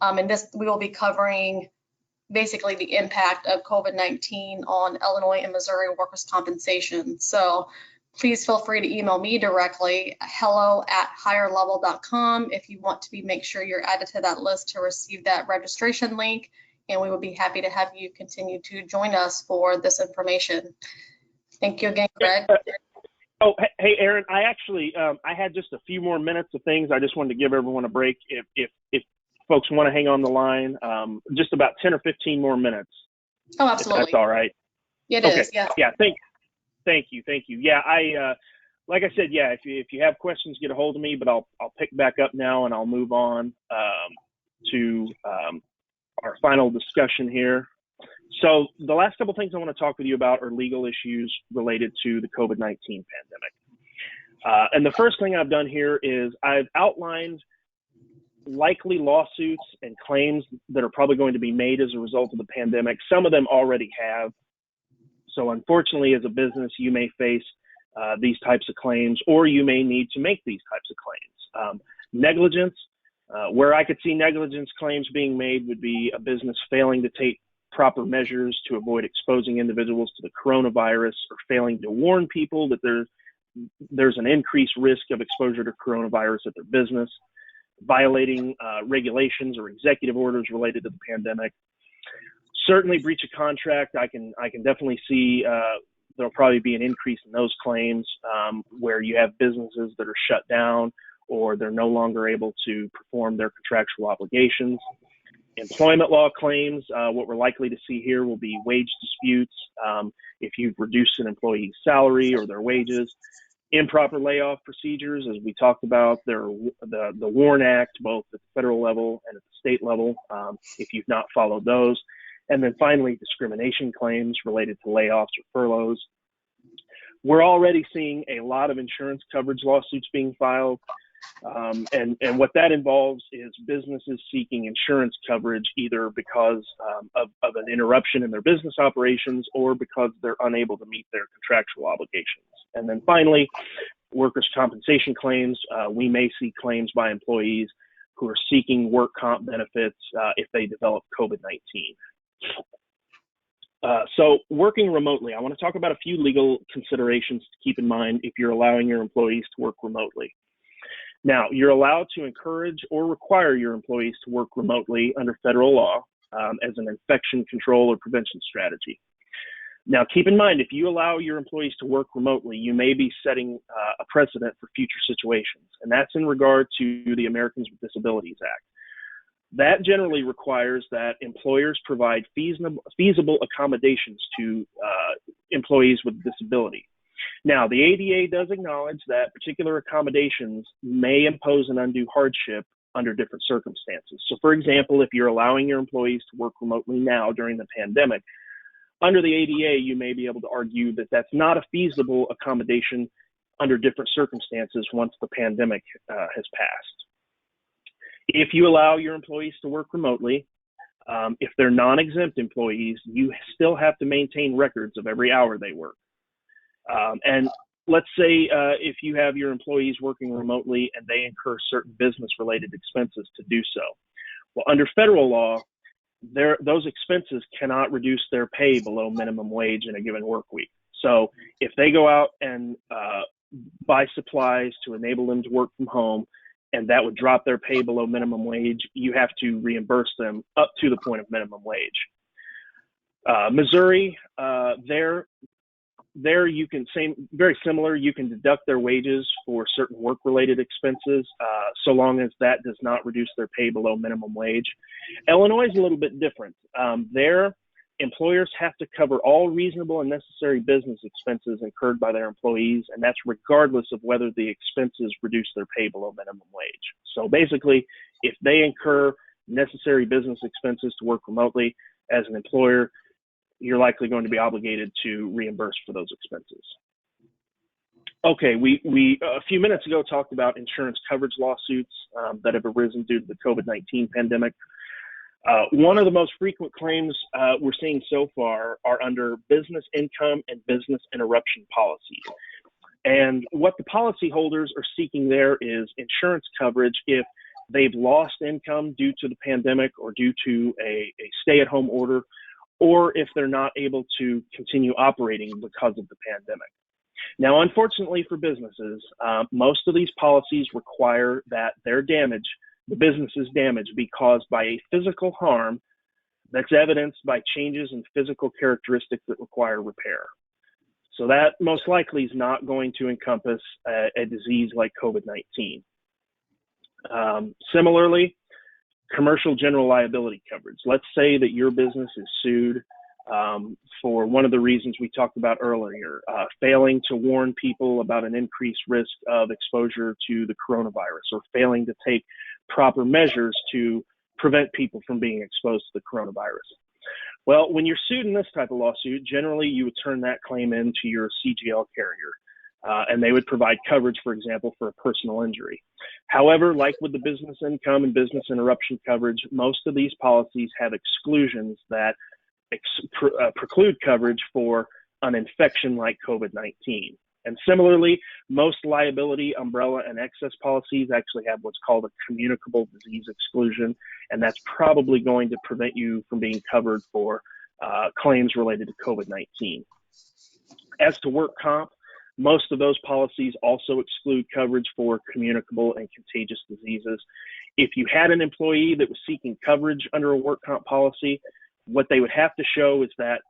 And this, we will be covering basically the impact of COVID-19 on Illinois and Missouri workers' compensation. So Please feel free to email me directly, hello@higherlevel.com, if you want to make sure you're added to that list to receive that registration link, and we will be happy to have you continue to join us for this information. Thank you again, Greg. Oh, hey, Aaron, I actually, I had just a few more minutes of things. I just wanted to give everyone a break. If folks want to hang on the line, just about 10 or 15 more minutes. Oh, absolutely. If that's all right. It is, yes. Yeah, thank you. Yeah, like I said, yeah, if you have questions, get a hold of me, but I'll pick back up now and I'll move on to our final discussion here. So the last couple things I want to talk with you about are legal issues related to the COVID-19 pandemic. And the first thing I've done here is I've outlined likely lawsuits and claims that are probably going to be made as a result of the pandemic. Some of them already have. So unfortunately, as a business, you may face these types of claims, or you may need to make these types of claims. Negligence, where I could see negligence claims being made would be a business failing to take proper measures to avoid exposing individuals to the coronavirus, or failing to warn people that there's an increased risk of exposure to coronavirus at their business, violating regulations or executive orders related to the pandemic. Certainly breach of contract, I can definitely see there'll probably be an increase in those claims where you have businesses that are shut down or they're no longer able to perform their contractual obligations. Employment law claims, what we're likely to see here will be wage disputes if you've reduced an employee's salary or their wages. Improper layoff procedures, as we talked about, the WARN Act, both at the federal level and at the state level, if you've not followed those. And then finally, discrimination claims related to layoffs or furloughs. We're already seeing a lot of insurance coverage lawsuits being filed. And what that involves is businesses seeking insurance coverage either because of an interruption in their business operations or because they're unable to meet their contractual obligations. And then finally, workers' compensation claims. We may see claims by employees who are seeking work comp benefits if they develop COVID-19. So working remotely, I want to talk about a few legal considerations to keep in mind if you're allowing your employees to work remotely. Now, you're allowed to encourage or require your employees to work remotely under federal law as an infection control or prevention strategy. Now, keep in mind, if you allow your employees to work remotely, you may be setting a precedent for future situations, and that's in regard to the Americans with Disabilities Act. That generally requires that employers provide feasible accommodations to employees with disability. Now, the ADA does acknowledge that particular accommodations may impose an undue hardship under different circumstances. So, for example, if you're allowing your employees to work remotely now during the pandemic, under the ADA, you may be able to argue that that's not a feasible accommodation under different circumstances once the pandemic has passed. If you allow your employees to work remotely, if they're non-exempt employees, you still have to maintain records of every hour they work. And let's say if you have your employees working remotely and they incur certain business-related expenses to do so. Well, under federal law, those expenses cannot reduce their pay below minimum wage in a given work week. So if they go out and buy supplies to enable them to work from home, and that would drop their pay below minimum wage, you have to reimburse them up to the point of minimum wage. Missouri, there you can very similar. You can deduct their wages for certain work-related expenses, so long as that does not reduce their pay below minimum wage. Illinois is a little bit different. There, employers have to cover all reasonable and necessary business expenses incurred by their employees, and that's regardless of whether the expenses reduce their pay below minimum wage. So basically, if they incur necessary business expenses to work remotely as an employer, you're likely going to be obligated to reimburse for those expenses. Okay, we a few minutes ago talked about insurance coverage lawsuits that have arisen due to the COVID-19 pandemic. One of the most frequent claims we're seeing so far are under business income and business interruption policies. And what the policyholders are seeking there is insurance coverage if they've lost income due to the pandemic or due to a stay-at-home order, or if they're not able to continue operating because of the pandemic. Now, unfortunately for businesses, most of these policies require that their damage, the business's damage, be caused by a physical harm that's evidenced by changes in physical characteristics that require repair. So that most likely is not going to encompass a disease like COVID-19. Similarly, commercial general liability coverage. Let's say that your business is sued for one of the reasons we talked about earlier, failing to warn people about an increased risk of exposure to the coronavirus, or failing to take proper measures to prevent people from being exposed to the coronavirus. Well, when you're sued in this type of lawsuit, generally you would turn that claim in to your CGL carrier, and they would provide coverage, for example, for a personal injury. However, like with the business income and business interruption coverage, most of these policies have exclusions that preclude coverage for an infection like COVID-19. And similarly, most liability, umbrella, and excess policies actually have what's called a communicable disease exclusion, and that's probably going to prevent you from being covered for claims related to COVID-19. As to work comp, most of those policies also exclude coverage for communicable and contagious diseases. If you had an employee that was seeking coverage under a work comp policy, what they would have to show is that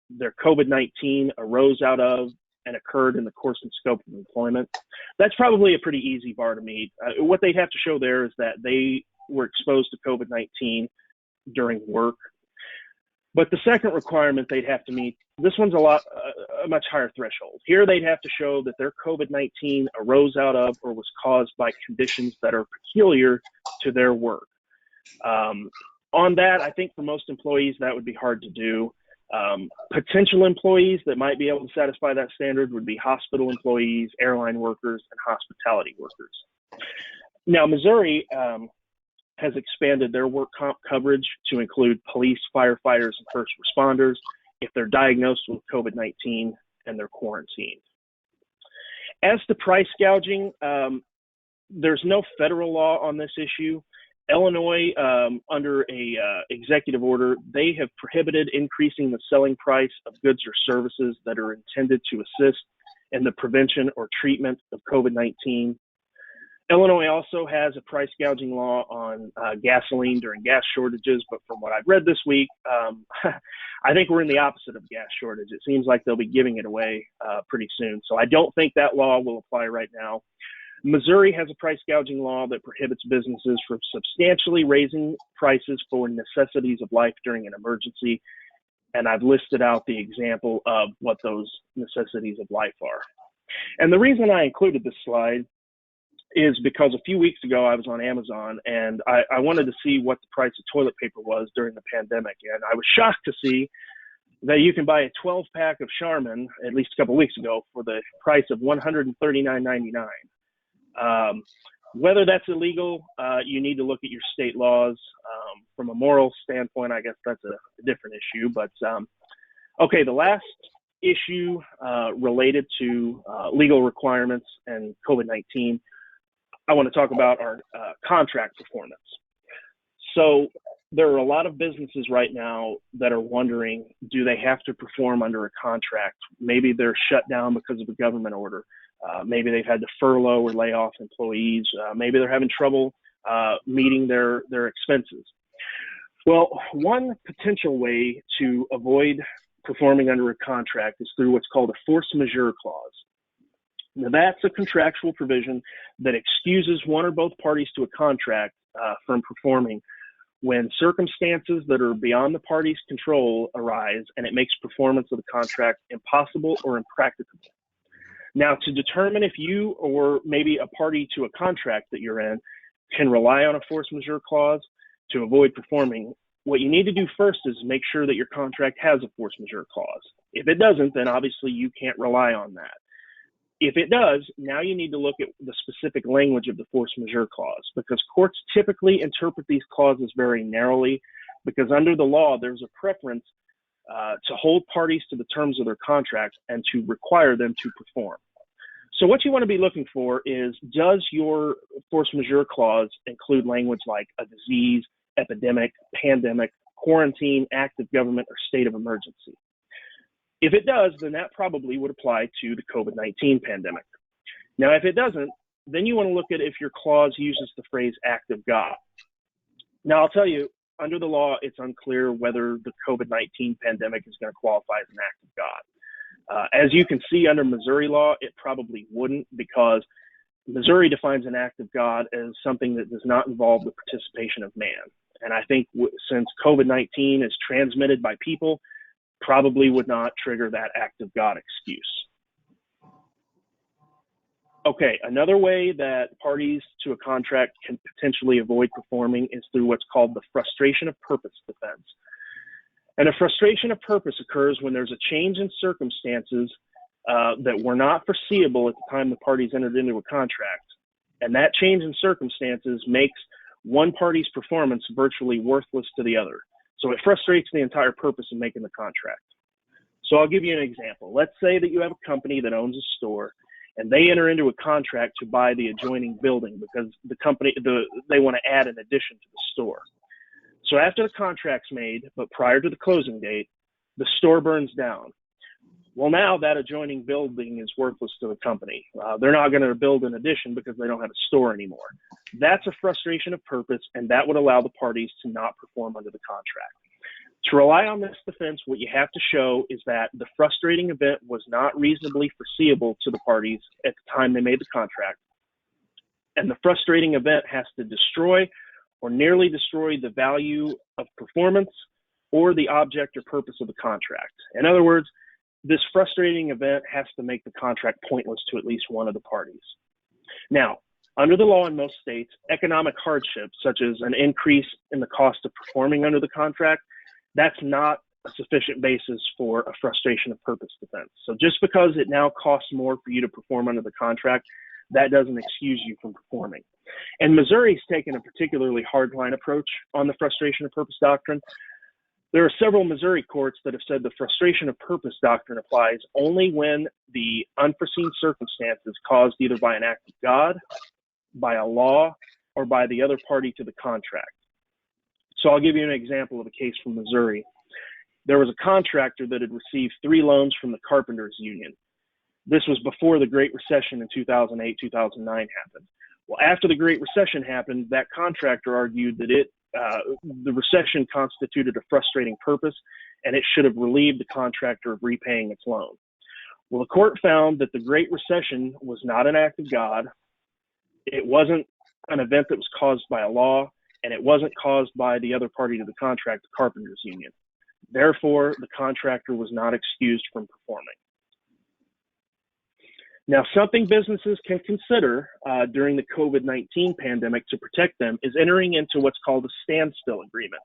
their COVID-19 arose out of and occurred in the course and scope of employment. That's probably a pretty easy bar to meet. What they'd have to show there is that they were exposed to COVID-19 during work. But the second requirement they'd have to meet, this one's a much higher threshold. Here they'd have to show that their COVID-19 arose out of or was caused by conditions that are peculiar to their work. On that, I think for most employees, that would be hard to do. Potential employees that might be able to satisfy that standard would be hospital employees, airline workers, and hospitality workers. Now, Missouri has expanded their work comp coverage to include police, firefighters, and first responders if they're diagnosed with COVID-19 and they're quarantined. As to price gouging, there's no federal law on this issue. Illinois, under a executive order, they have prohibited increasing the selling price of goods or services that are intended to assist in the prevention or treatment of COVID-19. Illinois also has a price gouging law on gasoline during gas shortages, but from what I've read this week, I think we're in the opposite of gas shortage. It seems like they'll be giving it away pretty soon. So I don't think that law will apply right now. Missouri has a price gouging law that prohibits businesses from substantially raising prices for necessities of life during an emergency. And I've listed out the example of what those necessities of life are. And the reason I included this slide is because a few weeks ago I was on Amazon and I wanted to see what the price of toilet paper was during the pandemic. And I was shocked to see that you can buy a 12-pack of Charmin, at least a couple weeks ago, for the price of $139.99. Whether that's illegal, you need to look at your state laws. From a moral standpoint, I guess that's a different issue. But okay, the last issue related to legal requirements and COVID-19, I want to talk about our contract performance. So there are a lot of businesses right now that are wondering, do they have to perform under a contract? Maybe they're shut down because of a government order. Maybe they've had to furlough or lay off employees. Maybe they're having trouble meeting their expenses. Well, one potential way to avoid performing under a contract is through what's called a force majeure clause. Now, that's a contractual provision that excuses one or both parties to a contract from performing when circumstances that are beyond the parties' control arise and it makes performance of the contract impossible or impracticable. Now, to determine if you or maybe a party to a contract that you're in can rely on a force majeure clause to avoid performing, what you need to do first is make sure that your contract has a force majeure clause. If it doesn't, then obviously you can't rely on that. If it does, now you need to look at the specific language of the force majeure clause, because courts typically interpret these clauses very narrowly, because under the law, there's a preference to hold parties to the terms of their contract and to require them to perform. So what you want to be looking for is, does your force majeure clause include language like a disease, epidemic, pandemic, quarantine, act of government, or state of emergency? If it does, then that probably would apply to the COVID-19 pandemic. Now, if it doesn't, then you want to look at if your clause uses the phrase act of God. Now, I'll tell you, under the law, it's unclear whether the COVID-19 pandemic is going to qualify as an act of God. As you can see under Missouri law, it probably wouldn't, because Missouri defines an act of God as something that does not involve the participation of man. And I think since COVID-19 is transmitted by people, probably would not trigger that act of God excuse. Okay, another way that parties to a contract can potentially avoid performing is through what's called the frustration of purpose defense. And a frustration of purpose occurs when there's a change in circumstances that were not foreseeable at the time the parties entered into a contract. And that change in circumstances makes one party's performance virtually worthless to the other. So it frustrates the entire purpose of making the contract. So I'll give you an example. Let's say that you have a company that owns a store, and they enter into a contract to buy the adjoining building because they want to add an addition to the store. So after the contract's made, but prior to the closing date, the store burns down. Well, now that adjoining building is worthless to the company. They're not going to build an addition because they don't have a store anymore. That's a frustration of purpose, and that would allow the parties to not perform under the contract. To rely on this defense, what you have to show is that the frustrating event was not reasonably foreseeable to the parties at the time they made the contract, and the frustrating event has to destroy or nearly destroy the value of performance or the object or purpose of the contract. In other words, this frustrating event has to make the contract pointless to at least one of the parties. Now, under the law in most states, economic hardship, such as an increase in the cost of performing under the contract, that's not a sufficient basis for a frustration of purpose defense. So just because it now costs more for you to perform under the contract, that doesn't excuse you from performing. And Missouri's taken a particularly hardline approach on the frustration of purpose doctrine. There are several Missouri courts that have said the frustration of purpose doctrine applies only when the unforeseen circumstances caused either by an act of God, by a law, or by the other party to the contract. So I'll give you an example of a case from Missouri. There was a contractor that had received 3 loans from the Carpenters Union. This was before the Great Recession in 2008, 2009 happened. Well, after the Great Recession happened, that contractor argued that the recession constituted a frustrating purpose, and it should have relieved the contractor of repaying its loan. Well, the court found that the Great Recession was not an act of God. It wasn't an event that was caused by a law, and it wasn't caused by the other party to the contract, the Carpenters Union. Therefore, the contractor was not excused from performing. Now, something businesses can consider during the COVID-19 pandemic to protect them is entering into what's called a standstill agreement.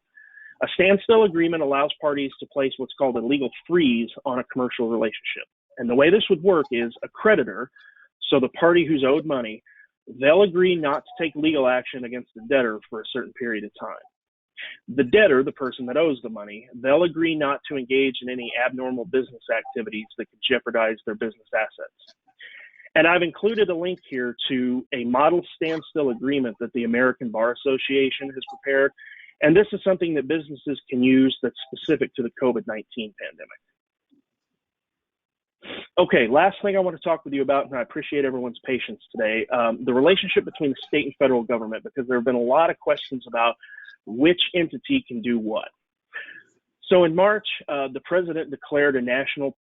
A standstill agreement allows parties to place what's called a legal freeze on a commercial relationship. And the way this would work is a creditor, so the party who's owed money, they'll agree not to take legal action against the debtor for a certain period of time. The debtor, the person that owes the money, they'll agree not to engage in any abnormal business activities that could jeopardize their business assets. And I've included a link here to a model standstill agreement that the American Bar Association has prepared. And this is something that businesses can use that's specific to the COVID-19 pandemic. Okay, last thing I want to talk with you about, and I appreciate everyone's patience today, the relationship between the state and federal government, because there have been a lot of questions about which entity can do what. So in March, the president declared a national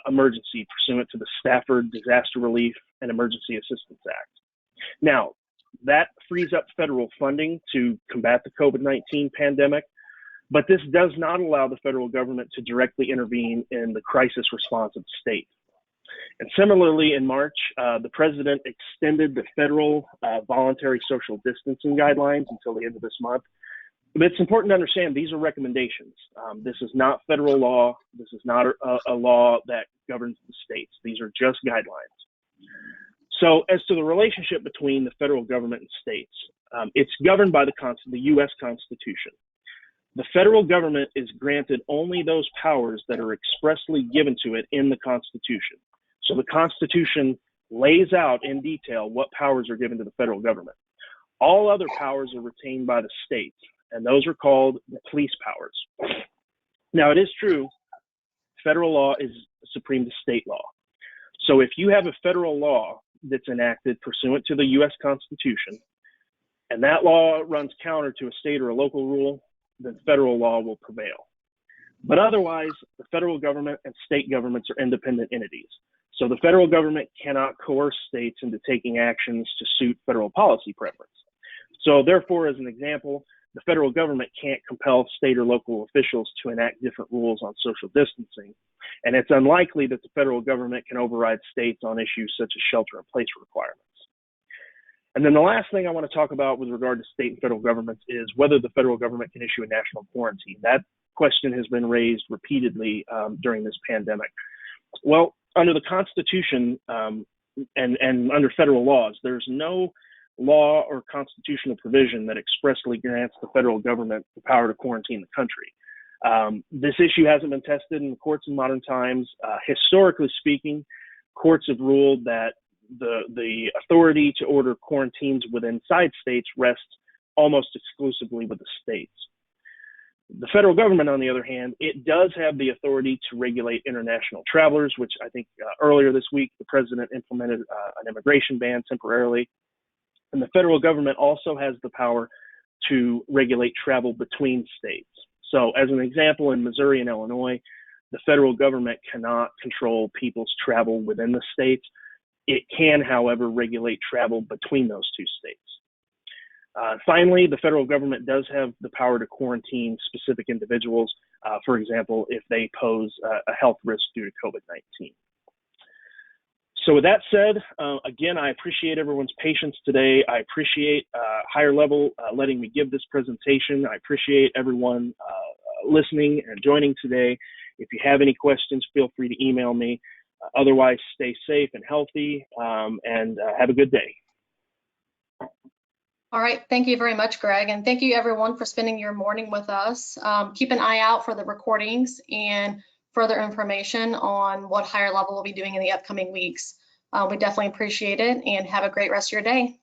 emergency pursuant to the Stafford Disaster Relief and Emergency Assistance Act. Now, that frees up federal funding to combat the COVID-19 pandemic, but this does not allow the federal government to directly intervene in the crisis response of the state. And similarly, in March, the president extended the federal voluntary social distancing guidelines until the end of this month. But it's important to understand these are recommendations. This is not federal law. This is not a law that governs the states. These are just guidelines. So as to the relationship between the federal government and states, it's governed by the U.S. Constitution. The federal government is granted only those powers that are expressly given to it in the Constitution. So the Constitution lays out in detail what powers are given to the federal government. All other powers are retained by the states, and those are called the police powers. Now, it is true, federal law is supreme to state law. So if you have a federal law that's enacted pursuant to the U.S. Constitution, and that law runs counter to a state or a local rule, then federal law will prevail. But otherwise, the federal government and state governments are independent entities. So the federal government cannot coerce states into taking actions to suit federal policy preference. So therefore, as an example, the federal government can't compel state or local officials to enact different rules on social distancing. And it's unlikely that the federal government can override states on issues such as shelter-in-place requirements. And then the last thing I want to talk about with regard to state and federal governments is whether the federal government can issue a national quarantine. That question has been raised repeatedly during this pandemic. Well, under the Constitution and under federal laws, there's no law or constitutional provision that expressly grants the federal government the power to quarantine the country. This issue hasn't been tested in the courts in modern times. Historically speaking, courts have ruled that the authority to order quarantines within states rests almost exclusively with the states. The federal government, on the other hand, it does have the authority to regulate international travelers, which I think earlier this week, the president implemented an immigration ban temporarily. And the federal government also has the power to regulate travel between states. So as an example, in Missouri and Illinois, the federal government cannot control people's travel within the states. It can, however, regulate travel between those two states. Finally, the federal government does have the power to quarantine specific individuals, for example, if they pose a health risk due to COVID-19. So with that said, again, I appreciate everyone's patience today. I appreciate Higher Level letting me give this presentation. I appreciate everyone listening and joining today. If you have any questions, feel free to email me. Otherwise, stay safe and healthy, and have a good day. All right, thank you very much, Greg, and thank you everyone for spending your morning with us. Keep an eye out for the recordings and further information on what Higher Level will be doing in the upcoming weeks. We definitely appreciate it, and have a great rest of your day.